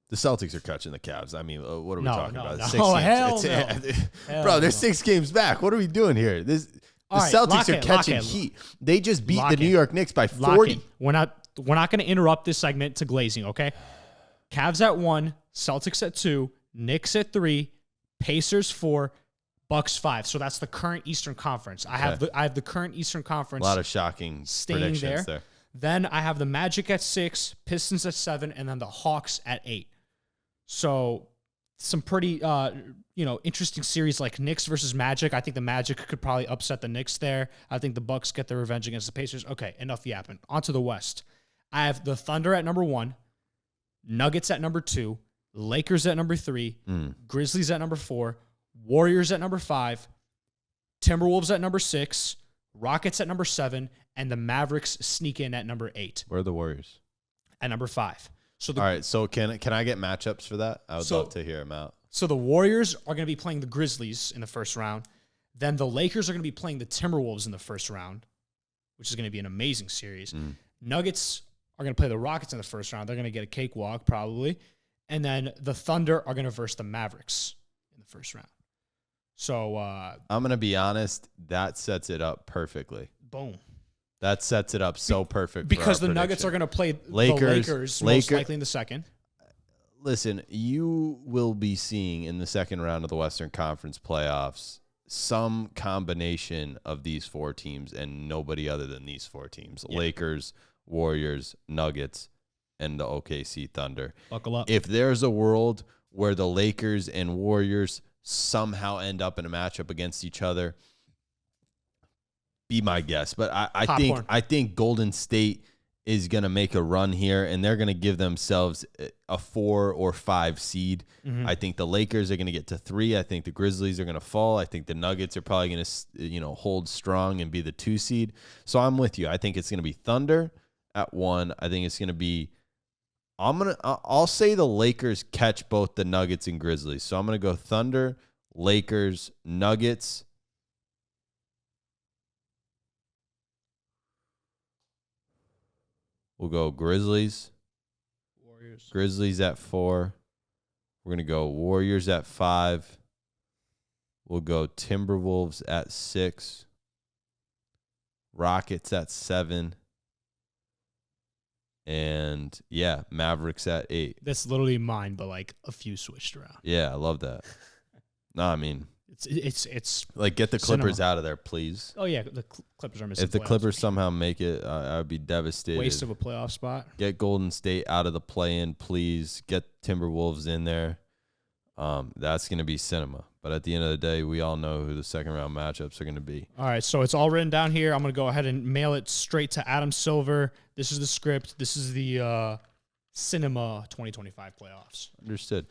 The Celtics are catching the Cavs. I mean, what are we talking about? No. 6 games. Hell Bro, they're 6 games back. What are we doing here? The Celtics are catching heat. They just beat the New York Knicks by 40. We're not going to interrupt this segment to glazing, okay? Cavs at 1, Celtics at 2, Knicks at 3, Pacers 4, Bucks 5. So that's the current Eastern Conference. I have the current Eastern Conference. A lot of shocking predictions there. Then I have the Magic at 6, Pistons at 7, and then the Hawks at 8. So some pretty interesting series like Knicks versus Magic. I think the Magic could probably upset the Knicks there. I think the Bucks get their revenge against the Pacers. Okay, enough yapping. On to the West. I have the Thunder at number 1, Nuggets at number 2, Lakers at number 3, Grizzlies at number 4, Warriors at number 5, Timberwolves at number 6, Rockets at number 7, and the Mavericks sneak in at number 8. Where are the Warriors? At number 5. So all right, so can I get matchups for that? I would love to hear them out. So the Warriors are going to be playing the Grizzlies in the first round. Then the Lakers are going to be playing the Timberwolves in the first round, which is going to be an amazing series. Nuggets are going to play the Rockets in the first round. They're going to get a cakewalk probably. And then the Thunder are going to verse the Mavericks in the first round. So I'm going to be honest, that sets it up perfectly. Boom. That sets it up so perfect. Because the Nuggets are going to play the Lakers most likely in the second. Listen, you will be seeing in the second round of the Western Conference playoffs some combination of these 4 teams and nobody other than these 4 teams. Yeah. Lakers, Warriors, Nuggets, and the OKC Thunder. Buckle up. If there's a world where the Lakers and Warriors somehow end up in a matchup against each other, be my guest. But I think Golden State is going to make a run here, and they're going to give themselves a 4 or 5 seed. I think the Lakers are going to get to 3. I think the Grizzlies are going to fall. I think the Nuggets are probably going to hold strong and be the 2 seed. So I'm with you. I think it's going to be Thunder at 1. I think it's going to be I'll say the Lakers catch both the Nuggets and Grizzlies. So I'm gonna go Thunder, Lakers, Nuggets. We'll go Grizzlies. Warriors. Grizzlies at 4. We're gonna go Warriors at 5. We'll go Timberwolves at 6. Rockets at 7. And yeah, Mavericks at 8. That's literally mine, but like a few switched around. Yeah, I love that. No, I mean, it's like get the Clippers out of there, please. Oh yeah, the Clippers are missing. If the Clippers somehow make it, I'd be devastated. Waste of a playoff spot. Get Golden State out of the play-in, please. Get Timberwolves in there. That's going to be cinema. But at the end of the day, we all know who the second-round matchups are going to be. All right, so it's all written down here. I'm going to go ahead and mail it straight to Adam Silver. This is the script. This is the cinema 2025 playoffs. Understood.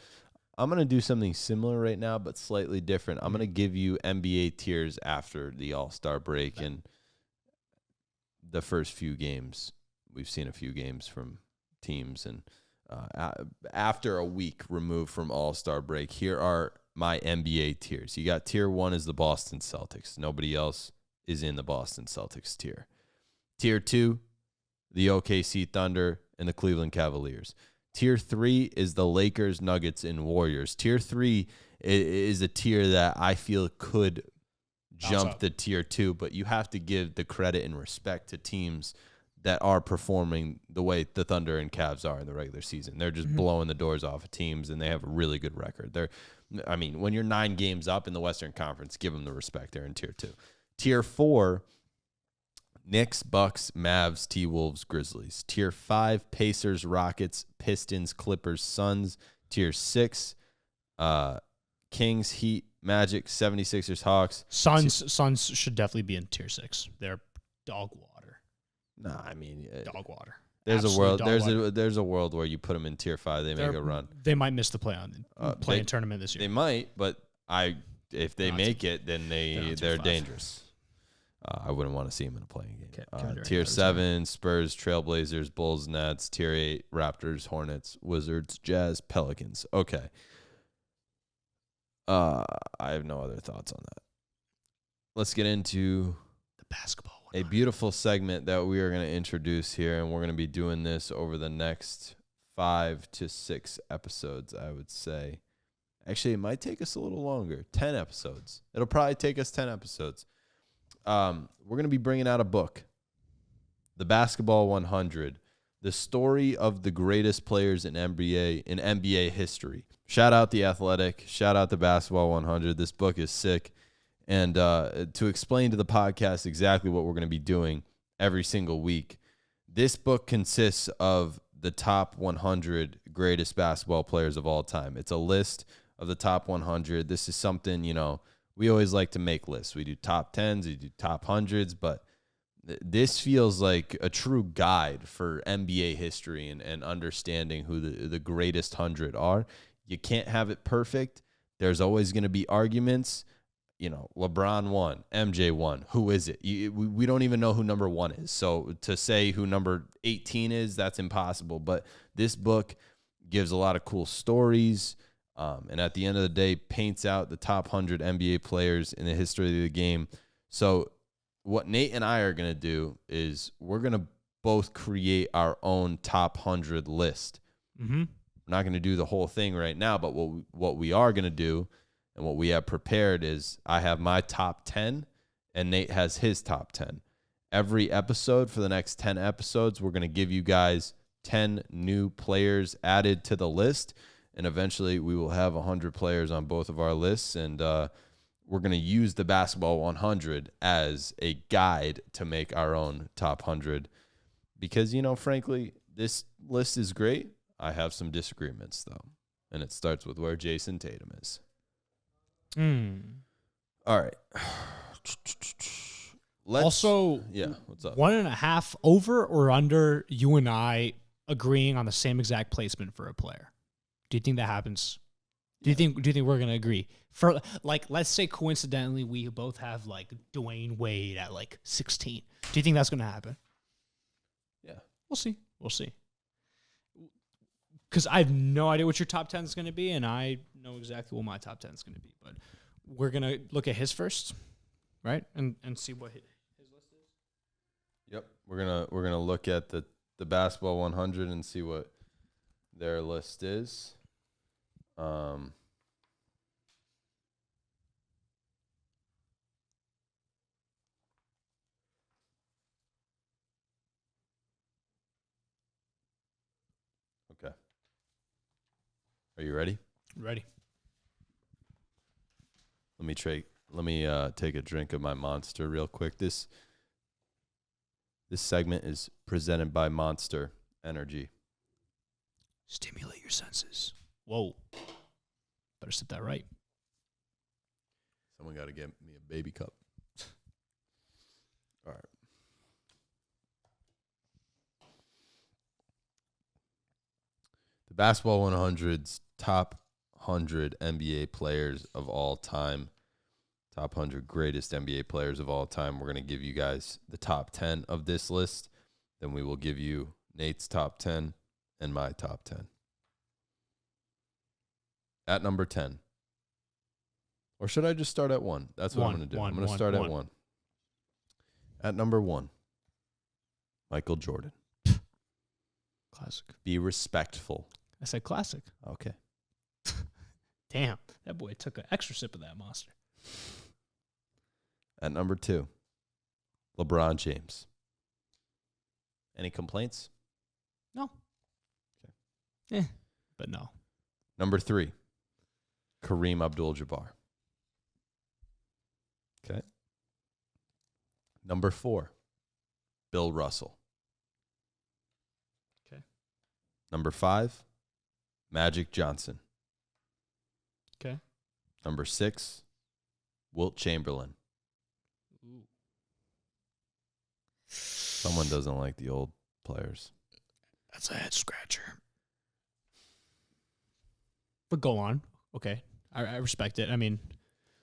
I'm going to do something similar right now, but slightly different. I'm going to give you NBA tiers after the All-Star break and the first few games. We've seen a few games from teams, and after a week removed from All-Star break, here are my NBA tiers. You got tier 1 is the Boston Celtics. Nobody else is in the Boston Celtics tier. Tier 2, the OKC Thunder and the Cleveland Cavaliers. Tier 3 is the Lakers, Nuggets, and Warriors. Tier 3 is a tier that I feel could jump the tier 2, but you have to give the credit and respect to teams that are performing the way the Thunder and Cavs are in the regular season. They're just blowing the doors off of teams, and they have a really good record. When you're 9 games up in the Western Conference, give them the respect. They're in tier 2. Tier 4, Knicks, Bucks, Mavs, T-Wolves, Grizzlies. Tier 5, Pacers, Rockets, Pistons, Clippers, Suns. Tier 6, Kings, Heat, Magic, 76ers, Hawks. Suns should definitely be in tier 6. They're dog water. Nah, dog water. There's Absolute a world. There's a world where you put them in tier 5, they make a run. They might miss the play-in tournament this year. They might, but if they make it, then they're dangerous. I wouldn't want to see them in a playing game. Tier 7, Spurs, Trailblazers, Bulls, Nets. Tier 8, Raptors, Hornets, Wizards, Jazz, Pelicans. Okay. I have no other thoughts on that. Let's get into the basketball. A beautiful segment that we are going to introduce here, and we're going to be doing this over the next 5 to 6 episodes, I would say. Actually, it might take us a little longer, 10 episodes. It'll probably take us 10 episodes. We're going to be bringing out a book, The Basketball 100, the story of the greatest players in NBA history. Shout out The Athletic. Shout out The Basketball 100. This book is sick. And to explain to the podcast exactly what we're going to be doing every single week, this book consists of the top 100 greatest basketball players of all time. It's a list of the top 100. This is something, we always like to make lists. We do top 10s, we do top 100s, but this feels like a true guide for NBA history and understanding who the greatest 100 are. You can't have it perfect. There's always going to be arguments. LeBron won, MJ won. Who is it? We don't even know who number 1 is. So to say who number 18 is, that's impossible. But this book gives a lot of cool stories, and at the end of the day, paints out the top 100 NBA players in the history of the game. So what Nate and I are going to do is we're going to both create our own top 100 list. Mm-hmm. We're not going to do the whole thing right now, but what we are going to do and what we have prepared is I have my top 10 and Nate has his top 10. Every episode for the next 10 episodes, we're going to give you guys 10 new players added to the list. And eventually we will have 100 players on both of our lists. And we're going to use the Basketball 100 as a guide to make our own top 100. Because, frankly, this list is great. I have some disagreements, though. And it starts with where Jayson Tatum is. All right. What's up? 1.5 over or under you and I agreeing on the same exact placement for a player? Do you think that happens? Do you think we're gonna agree? For let's say coincidentally we both have Dwayne Wade at 16. Do you think that's gonna happen? Yeah. We'll see. because I have no idea what your top 10 is going to be, and I know exactly what my top 10 is going to be. But we're going to look at his first, right, and see what his list is. Yep, we're gonna look at the basketball 100 and see what their list is. Okay. Are you ready? Ready. Let me take a drink of my Monster real quick. This segment is presented by Monster Energy. Stimulate your senses. Whoa. Better set that right. Someone got to get me a baby cup. All right. The Basketball 100's top 100 NBA players of all time. Top 100 greatest NBA players of all time. We're going to give you guys the top 10 of this list. Then we will give you Nate's top 10 and my top 10. At number 10. Or should I just start at 1? That's what I'm going to do. I'm going to start at 1. At number 1, Michael Jordan. Classic. Be respectful. I said classic. Okay. Damn, that boy took an extra sip of that Monster. At number 2, LeBron James. Any complaints? No. Okay. But no. Number 3, Kareem Abdul-Jabbar. Okay. Number 4, Bill Russell. Okay. Number 5, Magic Johnson. Okay. Number 6, Wilt Chamberlain. Ooh. Someone doesn't like the old players. That's a head scratcher. But go on. Okay. I respect it. I mean,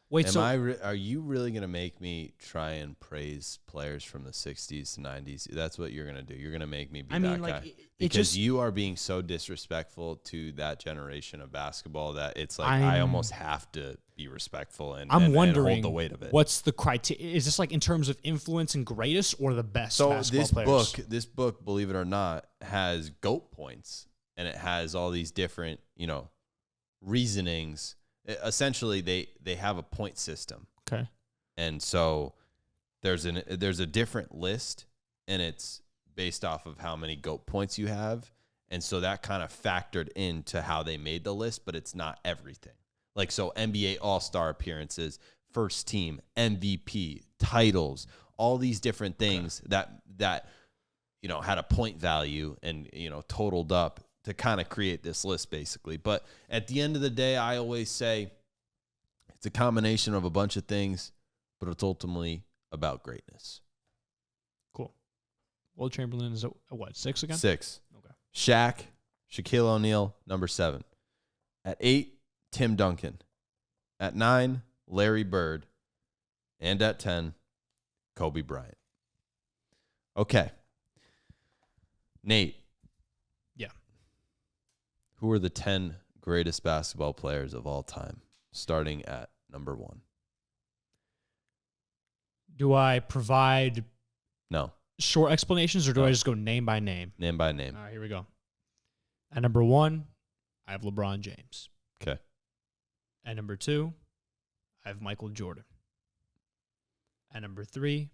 wait, are you really going to make me try and praise players from the 60s to 90s? That's what you're going to do. You're going to make me be that guy. Because you are being so disrespectful to that generation of basketball that it's like I almost have to be respectful and wondering hold the weight of it. What's the criteria? Is this like in terms of influence and greatest or the best basketball players? This book, believe it or not, has GOAT points, and it has all these different, reasonings. Essentially, they have a point system. Okay. And so there's a different list, and it's based off of how many GOAT points you have. And so that kind of factored into how they made the list, but it's not everything. Like, so NBA All-Star appearances, first team, MVP, titles, all these different things that had a point value and, totaled up to kind of create this list, basically. But at the end of the day, I always say it's a combination of a bunch of things, but it's ultimately about greatness. Cool. Wilt Chamberlain is at what, 6 again? 6. Okay. Shaq, Shaquille O'Neal, number 7. At 8, Tim Duncan. At 9, Larry Bird. And at 10, Kobe Bryant. Okay. Nate. Yeah. Who are the 10 greatest basketball players of all time, starting at number 1? Do I provide No. short explanations, or do I just go name by name? Name by name. All right, here we go. At number 1, I have LeBron James. Okay. At number 2, I have Michael Jordan. At number 3,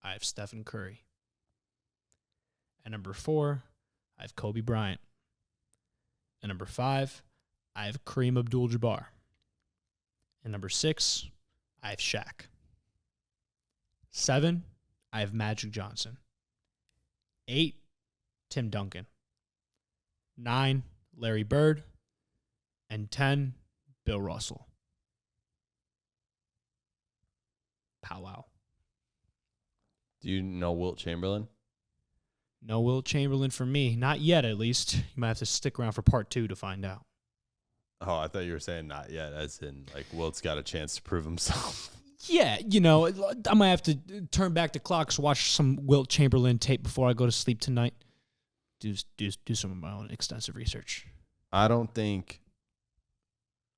I have Stephen Curry. At number 4, I have Kobe Bryant. At number 5, I have Kareem Abdul-Jabbar. At number 6, I have Shaq. 7, I have Magic Johnson. 8, Tim Duncan. 9, Larry Bird. And 10, Bill Russell. Powwow. Do you know Wilt Chamberlain? No Wilt Chamberlain for me. Not yet, at least. You might have to stick around for part 2 to find out. Oh, I thought you were saying not yet, as in, like, Wilt's got a chance to prove himself. Yeah, I might have to turn back the clocks, watch some Wilt Chamberlain tape before I go to sleep tonight. do some of my own extensive research. I don't think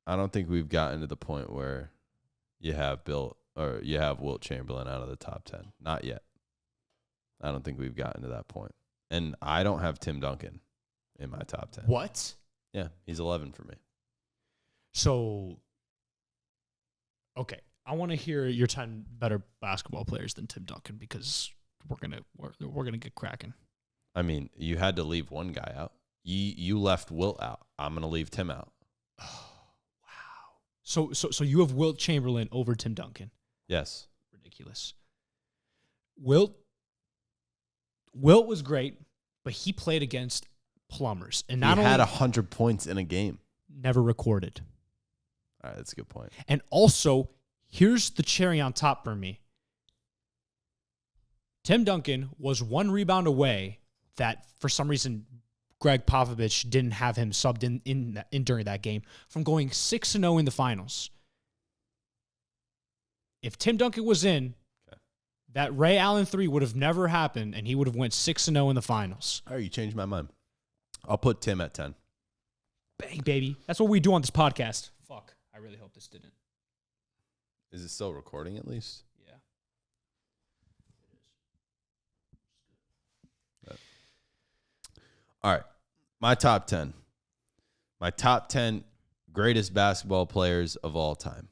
we've gotten to the point where you have Wilt Chamberlain out of the top 10. Not yet. I don't think we've gotten to that point. And I don't have Tim Duncan in my top 10. What? Yeah, he's 11 for me. So, okay, I want to hear your 10 better basketball players than Tim Duncan because we're gonna get cracking. I mean, you had to leave one guy out. You left Wilt out. I'm gonna leave Tim out. Oh, wow. So you have Wilt Chamberlain over Tim Duncan. Yes. Ridiculous. Wilt was great, but he played against plumbers, and not he only had 100 points in a game. Never recorded. All right, that's a good point. And also, here's the cherry on top for me. Tim Duncan was one rebound away that, for some reason, Greg Popovich didn't have him subbed in during that game from going 6-0 in the finals. If Tim Duncan was in, that Ray Allen 3 would have never happened, and he would have went 6-0 in the finals. All right, you changed my mind. I'll put Tim at 10. Bang, baby. That's what we do on this podcast. Fuck. I really hope this didn't. Is it still recording at least? Yeah. All right, my top 10. My top 10 greatest basketball players of all time.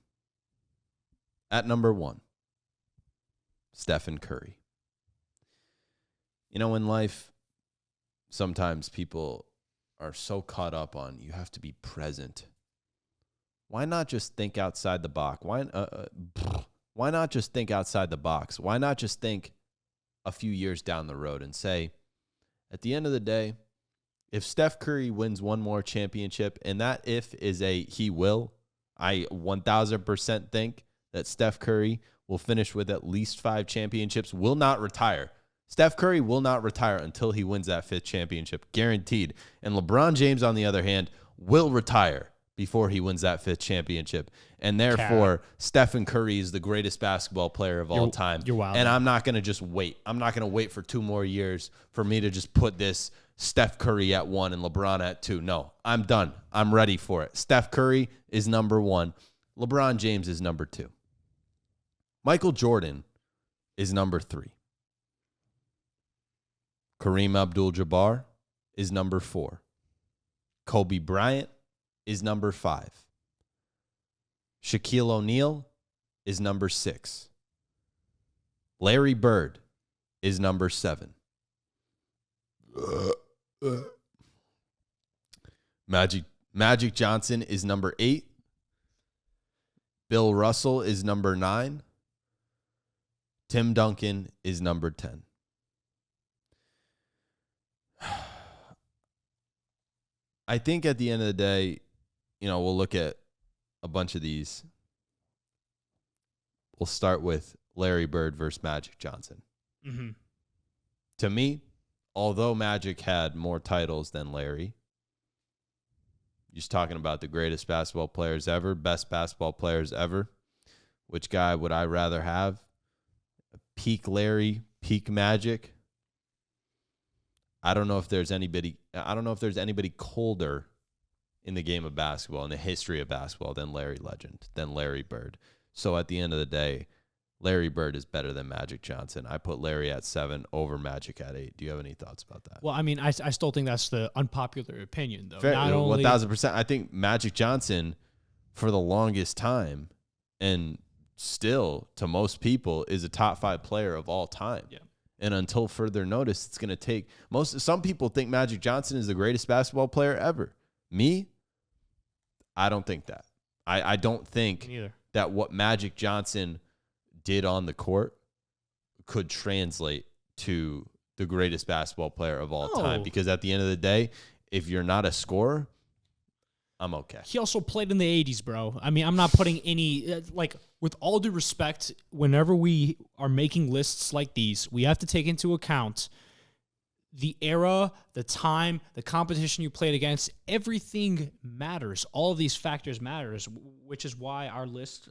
At number 1, Stephen Curry. You know, in life, sometimes people are so caught up on you have to be present. Why not just think outside the box? Why not just think outside the box? Why not just think a few years down the road and say, at the end of the day, if Steph Curry wins one more championship, and that if is a he will, I 1,000% think that Steph Curry will finish with at least 5 championships, will not retire. Steph Curry will not retire until he wins that 5th championship, guaranteed. And LeBron James, on the other hand, will retire before he wins that 5th championship. And therefore, Stephen Curry is the greatest basketball player of all time. You're wild. And I'm not going to just wait. I'm not going to wait for 2 more years for me to just put this Steph Curry at 1 and LeBron at 2. No, I'm done. I'm ready for it. Steph Curry is number 1. LeBron James is number 2. Michael Jordan is number 3. Kareem Abdul-Jabbar is number 4. Kobe Bryant is number 5. Shaquille O'Neal is number 6. Larry Bird is number 7. Magic Johnson is number 8. Bill Russell is number 9. Tim Duncan is number 10. I think at the end of the day, we'll look at a bunch of these. We'll start with Larry Bird versus Magic Johnson. Mm-hmm. To me, although Magic had more titles than Larry, just talking about the greatest basketball players ever, best basketball players ever, which guy would I rather have? Peak Larry, peak Magic. I don't know if there's anybody colder in the game of basketball, in the history of basketball, than Larry Legend, than Larry Bird. So at the end of the day, Larry Bird is better than Magic Johnson. I put Larry at 7 over Magic at 8. Do you have any thoughts about that? Well, I mean, I still think that's the unpopular opinion, though. Fair, 1,000%. I think Magic Johnson, for the longest time, and still to most people, is a top 5 player of all time. Yeah. And until further notice, it's going to take some people think Magic Johnson is the greatest basketball player ever. Me, I don't think that. I don't think that what Magic Johnson did on the court could translate to the greatest basketball player of all time. Because at the end of the day, if you're not a scorer, I'm okay. He also played in the 80s, bro. I mean, I'm not putting any, with all due respect, whenever we are making lists like these, we have to take into account the era, the time, the competition you played against. Everything matters. All of these factors matters, which is why our list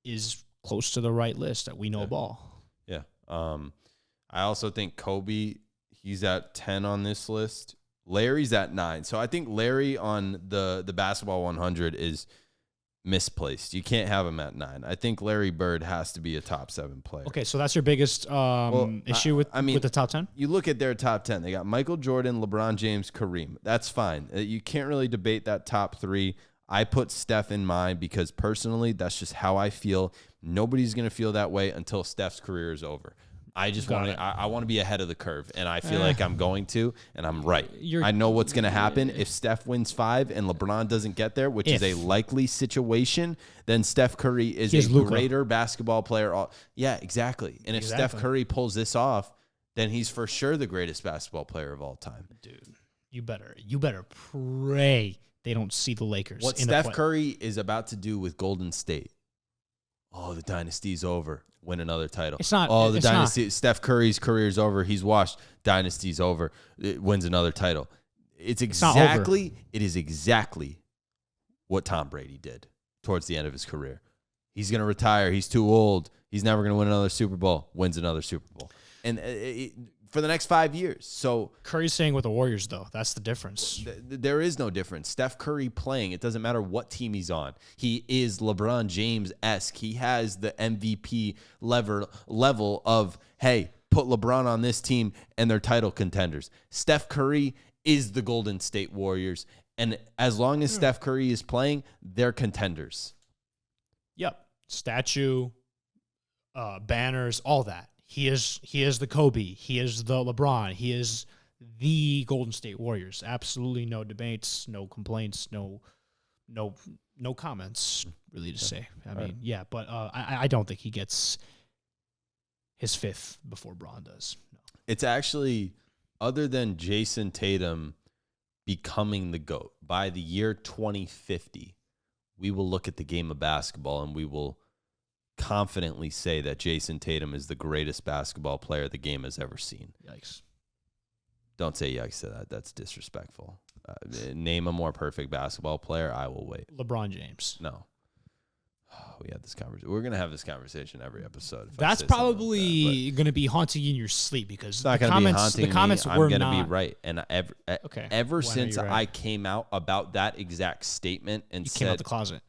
is close to the right list that we know ball. Yeah. I also think Kobe, He's at 10 on this list. Larry's at 9. So I think Larry on the basketball 100 is misplaced. You can't have him at 9. I think Larry Bird has to be a top 7 player. Okay, so that's your biggest issue with the top 10? You look at their top 10. They got Michael Jordan, LeBron James, Kareem. That's fine. You can't really debate that top 3. I put Steph in mine because personally, that's just how I feel. Nobody's going to feel that way until Steph's career is over. I just want to. I want to be ahead of the curve, and I feel like I'm going to, and I'm right. I know what's going to happen if Steph wins 5 and LeBron doesn't get there, which is a likely situation. Then Steph Curry is a greater basketball player. Yeah, exactly. And if Steph Curry pulls this off, then he's for sure the greatest basketball player of all time. Dude, you better pray they don't see the Lakers. What Steph Curry is about to do with Golden State. Oh, the dynasty's over. Win another title. It's not. Oh, the dynasty. Not. Steph Curry's career's over. He's washed. Dynasty's over. It wins another title. It is exactly what Tom Brady did towards the end of his career. He's going to retire. He's too old. He's never going to win another Super Bowl. Wins another Super Bowl. And for the next 5 years. So Curry's staying with the Warriors, though. That's the difference. There is no difference. Steph Curry playing, it doesn't matter what team he's on. He is LeBron James-esque. He has the MVP level of, hey, put LeBron on this team and they're title contenders. Steph Curry is the Golden State Warriors. And as long as Steph Curry is playing, they're contenders. Yep. Statue, banners, all that. He is the Kobe. He is the LeBron. He is the Golden State Warriors. Absolutely no debates, no complaints, no comments really to say. I mean, yeah, but I don't think he gets his 5th before Bron does. No. It's actually, other than Jayson Tatum becoming the GOAT, by the year 2050, we will look at the game of basketball and we will confidently say that Jayson Tatum is the greatest basketball player the game has ever seen. Yikes. Don't say yikes to that. That's disrespectful. Name a more perfect basketball player. I will wait. LeBron James. No. We had this conversation. We're going to have this conversation every episode. That's probably going to be haunting you in your sleep because the comments were I'm going not. to be right. And ever since I came out about that exact statement and you came out the closet.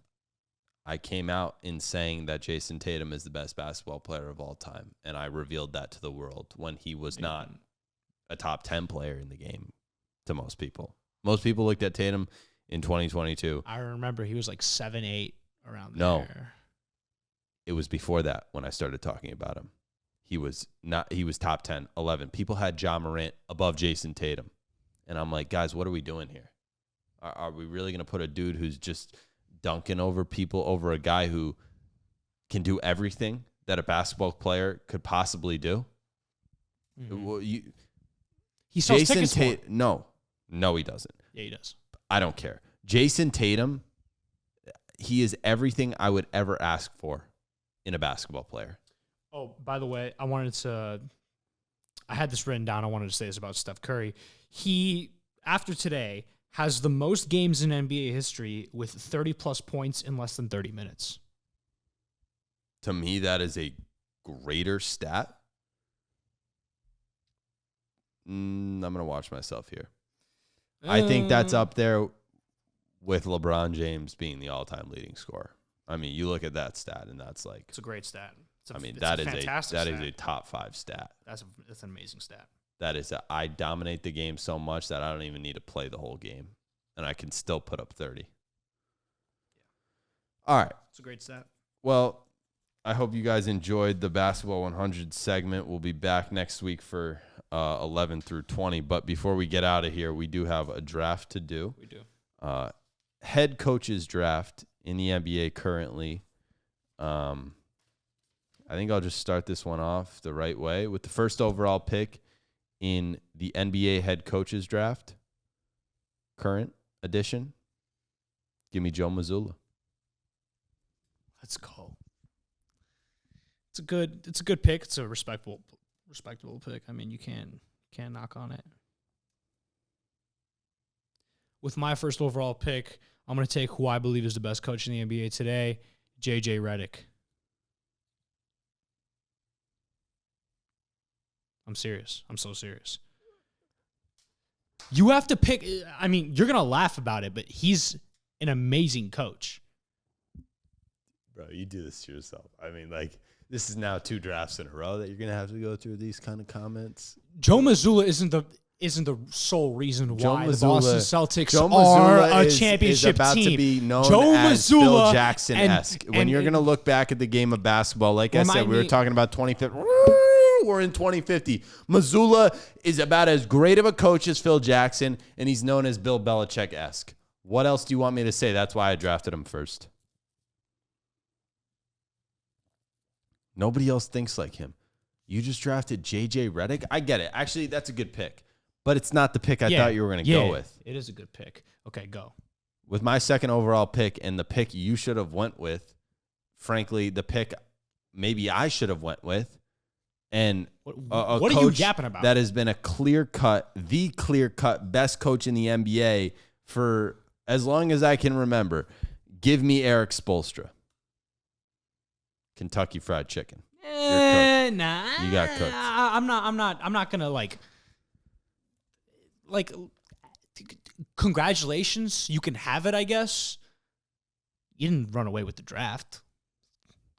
I came out in saying that Jayson Tatum is the best basketball player of all time, and I revealed that to the world when he was not a top 10 player in the game to most people. Most people looked at Tatum in 2022. I remember he was like 7'8", around there. No. It was before that when I started talking about him. He was top 10, 11. People had Ja Morant above Jayson Tatum. And I'm like, guys, what are we doing here? Are we really going to put a dude who's just dunking over people over a guy who can do everything that a basketball player could possibly do? Mm-hmm. Well, he sells tickets for it. No, he doesn't. Yeah, he does. I don't care. Jayson Tatum, he is everything I would ever ask for in a basketball player. Oh, by the way, I had this written down. I wanted to say this about Steph Curry. He, after today, has the most games in NBA history with 30-plus points in less than 30 minutes. To me, that is a greater stat. I'm going to watch myself here. I think that's up there with LeBron James being the all-time leading scorer. I mean, you look at that stat, and that's like... It's a great stat. That is a top 5 stat. That's an amazing stat. That is I dominate the game so much that I don't even need to play the whole game, and I can still put up 30. Yeah. All right. It's a great stat. Well, I hope you guys enjoyed the Basketball 100 segment. We'll be back next week for 11 through 20. But before we get out of here, we do have a draft to do. We do. Head coaches draft in the NBA currently. I think I'll just start this one off the right way with the first overall pick in the NBA head coaches draft, current edition. Give me Joe Mazzulla. Let's go. It's a good pick. It's a respectable pick. I mean, you can't knock on it. With my first overall pick, I'm going to take who I believe is the best coach in the NBA today, JJ Redick. I'm serious. I'm so serious. You have to pick. I mean, you're gonna laugh about it, but he's an amazing coach. Bro, you do this to yourself. I mean, like, this is now 2 drafts in a row that you're gonna have to go through these kind of comments. Joe Mazzulla isn't the sole reason why the Boston Celtics Joe are Mazzulla a championship is about team. to be known Joe as Mazzulla Phil Jackson-esque. When you're going to look back at the game of basketball, like I said, we were talking about 2050. We're in 2050. Mazzulla is about as great of a coach as Phil Jackson, and he's known as Bill Belichick-esque. What else do you want me to say? That's why I drafted him first. Nobody else thinks like him. You just drafted J.J. Redick? I get it. Actually, that's a good pick. But it's not the pick I thought you were going to go with. It is a good pick. Okay, go. With my second overall pick and the pick you should have went with, frankly, the pick maybe I should have went with, and a what coach are you yapping about? that has been the clear-cut best coach in the NBA for as long as I can remember. Give me Eric Spoelstra. Kentucky Fried Chicken. Nah. You got cooked. I'm not gonna like congratulations. You can have it, I guess. You didn't run away with the draft.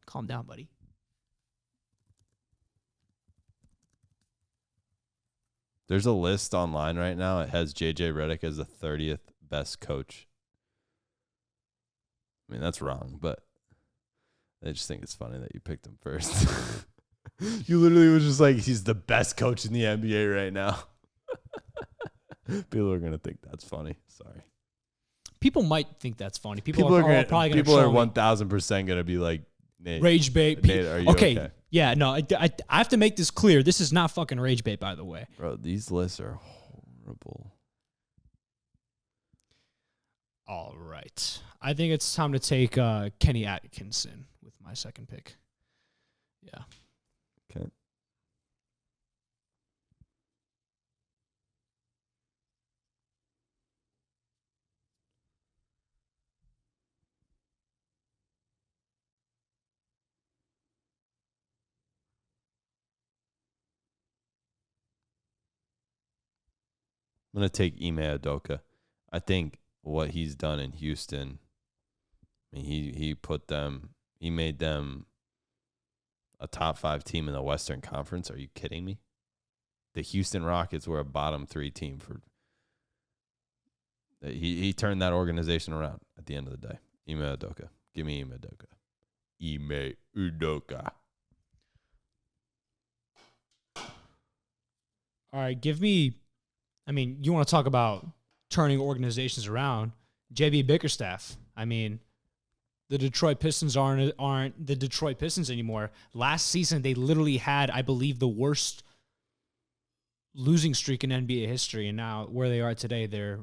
Calm down, buddy. There's a list online right now. It has J.J. Redick as the 30th best coach. I mean, that's wrong, but I just think it's funny that you picked him first. You literally was just like, he's the best coach in the NBA right now. People are going to think that's funny. Sorry. People might think that's funny. People are probably going to People are 1,000% going to be like, Nate, rage bait. Nate, are you okay? Yeah, no, I have to make this clear. This is not fucking rage bait, by the way. Bro, these lists are horrible. All right. I think it's time to take Kenny Atkinson with my second pick. Yeah. Okay. I'm going to take Ime Udoka. I think what he's done in Houston, I mean, he made them a top 5 team in the Western Conference. Are you kidding me? The Houston Rockets were a bottom 3 team for. He turned that organization around at the end of the day. Ime Udoka. Give me Ime Udoka. Ime Udoka. All right, give me. I mean, you want to talk about turning organizations around? JB Bickerstaff. I mean, the Detroit Pistons aren't the Detroit Pistons anymore. Last season, they literally had, I believe, the worst losing streak in NBA history, and now where they are today, they're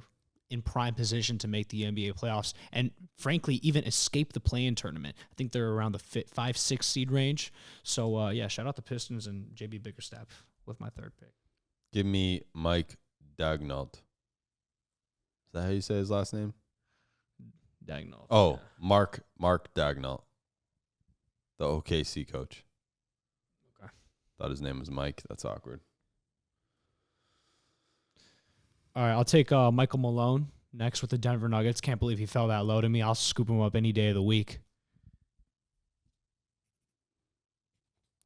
in prime position to make the NBA playoffs and, frankly, even escape the play-in tournament. I think they're around the 5-6 seed range. So, yeah, shout out the Pistons and JB Bickerstaff with my third pick. Give me Mike Daigneault. Is that how you say his last name? Daigneault. Oh, yeah. Mark Daigneault, the OKC coach. Okay. Thought his name was Mike. That's awkward. All right, I'll take Michael Malone next with the Denver Nuggets. Can't believe he fell that low to me. I'll scoop him up any day of the week.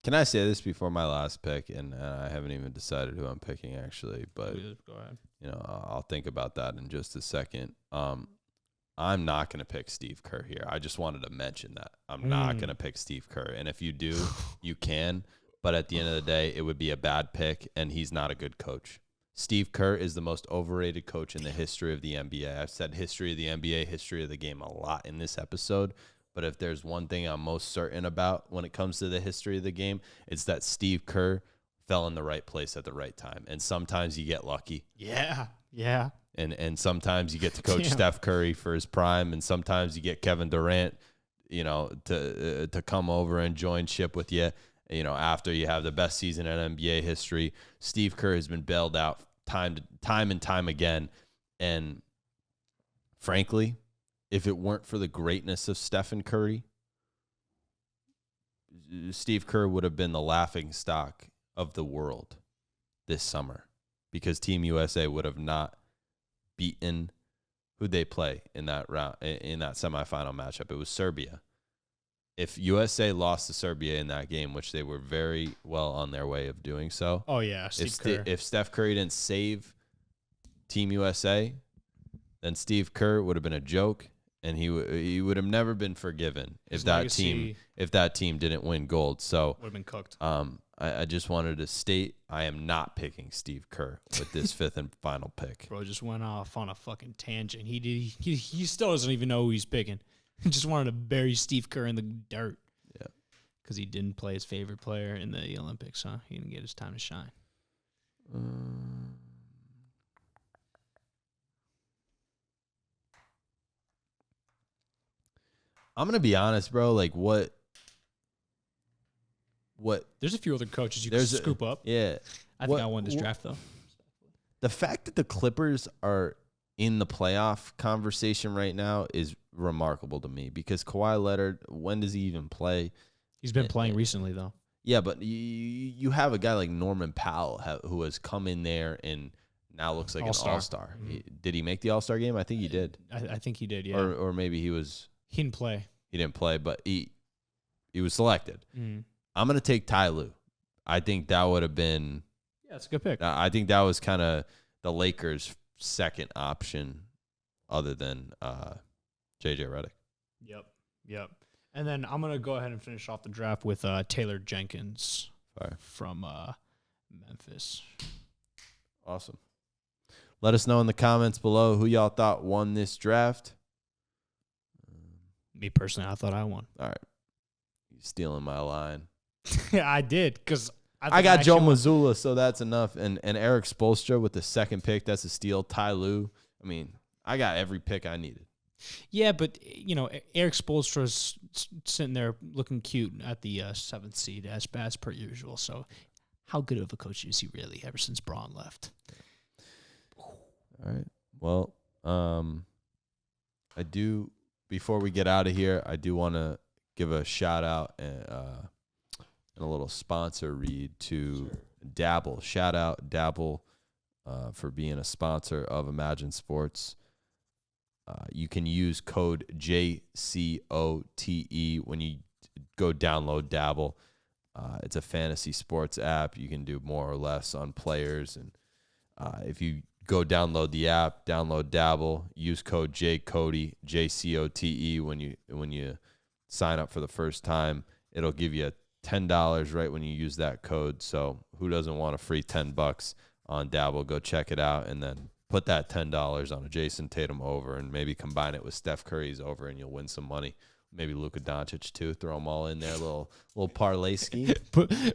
Can I say this before my last pick? And I haven't even decided who I'm picking, actually. But, Go ahead. I'll think about that in just a second. I'm not going to pick Steve Kerr here. I just wanted to mention that. I'm not going to pick Steve Kerr. And if you do, you can. But at the end of the day, it would be a bad pick, and he's not a good coach. Steve Kerr is the most overrated coach in the history of the NBA. I've said history of the NBA, history of the game a lot in this episode. But if there's one thing I'm most certain about when it comes to the history of the game, it's that Steve Kerr fell in the right place at the right time. And sometimes you get lucky. Yeah. And sometimes you get to coach Steph Curry for his prime, and sometimes you get Kevin Durant, to come over and join ship with you, after you have the best season in NBA history. Steve Kerr has been bailed out time and time again. And frankly, if it weren't for the greatness of Stephen Curry, Steve Kerr would have been the laughing stock of the world this summer, because Team USA would have not beaten. Who'd they play in that round, in that semifinal matchup? It was Serbia. If USA lost to Serbia in that game, which they were very well on their way of doing so. Oh, yeah, Steve Kerr. If Steph Curry didn't save Team USA, then Steve Kerr would have been a joke, and he would have never been forgiven if that team didn't win gold. So would have been cooked. I just wanted to state I am not picking Steve Kerr with this fifth and final pick. Bro just went off on a fucking tangent. He still doesn't even know who he's picking. He just wanted to bury Steve Kerr in the dirt. Yeah, because he didn't play his favorite player in the Olympics, huh? He didn't get his time to shine. I'm gonna be honest, bro. Like what? There's a few other coaches you can scoop up. Yeah, I think I won this draft though. The fact that the Clippers are in the playoff conversation right now is remarkable to me because Kawhi Leonard, when does he even play? He's been playing recently though. Yeah, but you have a guy like Norman Powell who has come in there and now looks like an all-star. Mm-hmm. Did he make the all-star game? I think he did. I think he did, yeah. Or maybe he didn't play. He didn't play, but he was selected. Mm-hmm. I'm going to take Ty Lue. I think that would have been... Yeah, it's a good pick. I think that was kind of the Lakers' second option other than J.J. Redick. Yep. And then I'm going to go ahead and finish off the draft with Taylor Jenkins from Memphis. Awesome. Let us know in the comments below who y'all thought won this draft. Me personally, I thought I won. All right. You're stealing my line. I did, because I got Joe Mazzulla, so that's enough. And Eric Spoelstra with the second pick, that's a steal. Ty Lue. I mean, I got every pick I needed. Yeah, but, Eric Spoelstra's sitting there looking cute at the 7th seed as per usual. So how good of a coach is he really ever since Braun left? All right. Well, I do, before we get out of here, I do want to give a shout out and a little sponsor read to Dabble. Shout out Dabble for being a sponsor of Imagine Sports. You can use code JCOTE when you go download Dabble. It's a fantasy sports app. You can do more or less on players. And if you go download the app, download Dabble, use code JCOTE, JCOTE when you sign up for the first time. It'll give you $10 right when you use that code. So who doesn't want a free $10 on Dabble? Go check it out and then put that $10 on a Jayson Tatum over and maybe combine it with Steph Curry's over and you'll win some money. Maybe Luka Doncic too. Throw them all in there, little parlay scheme.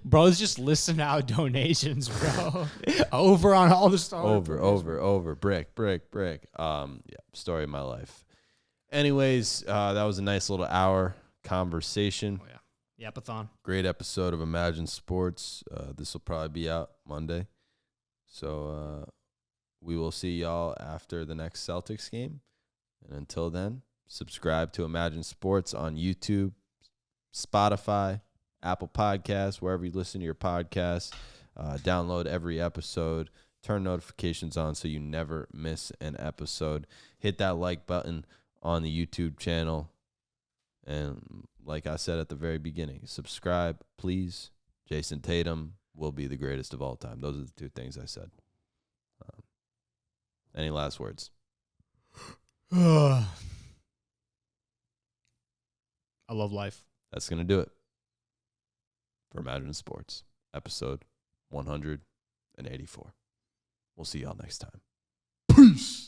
Bro's just listing out donations, bro. Over on all the stars. Over. Brick. Yeah, story of my life. Anyways, that was a nice little hour conversation. Oh yeah, Yapathon. Great episode of Imagine Sports. This will probably be out Monday. So we will see y'all after the next Celtics game. And until then, subscribe to Imagine Sports on YouTube, Spotify, Apple Podcasts, wherever you listen to your podcasts. Download every episode. Turn notifications on so you never miss an episode. Hit that like button on the YouTube channel. And like I said at the very beginning, subscribe, please. Jayson Tatum will be the greatest of all time. Those are the two things I said. Any last words? I love life. That's going to do it for Imagine Sports, episode 184. We'll see y'all next time. Peace.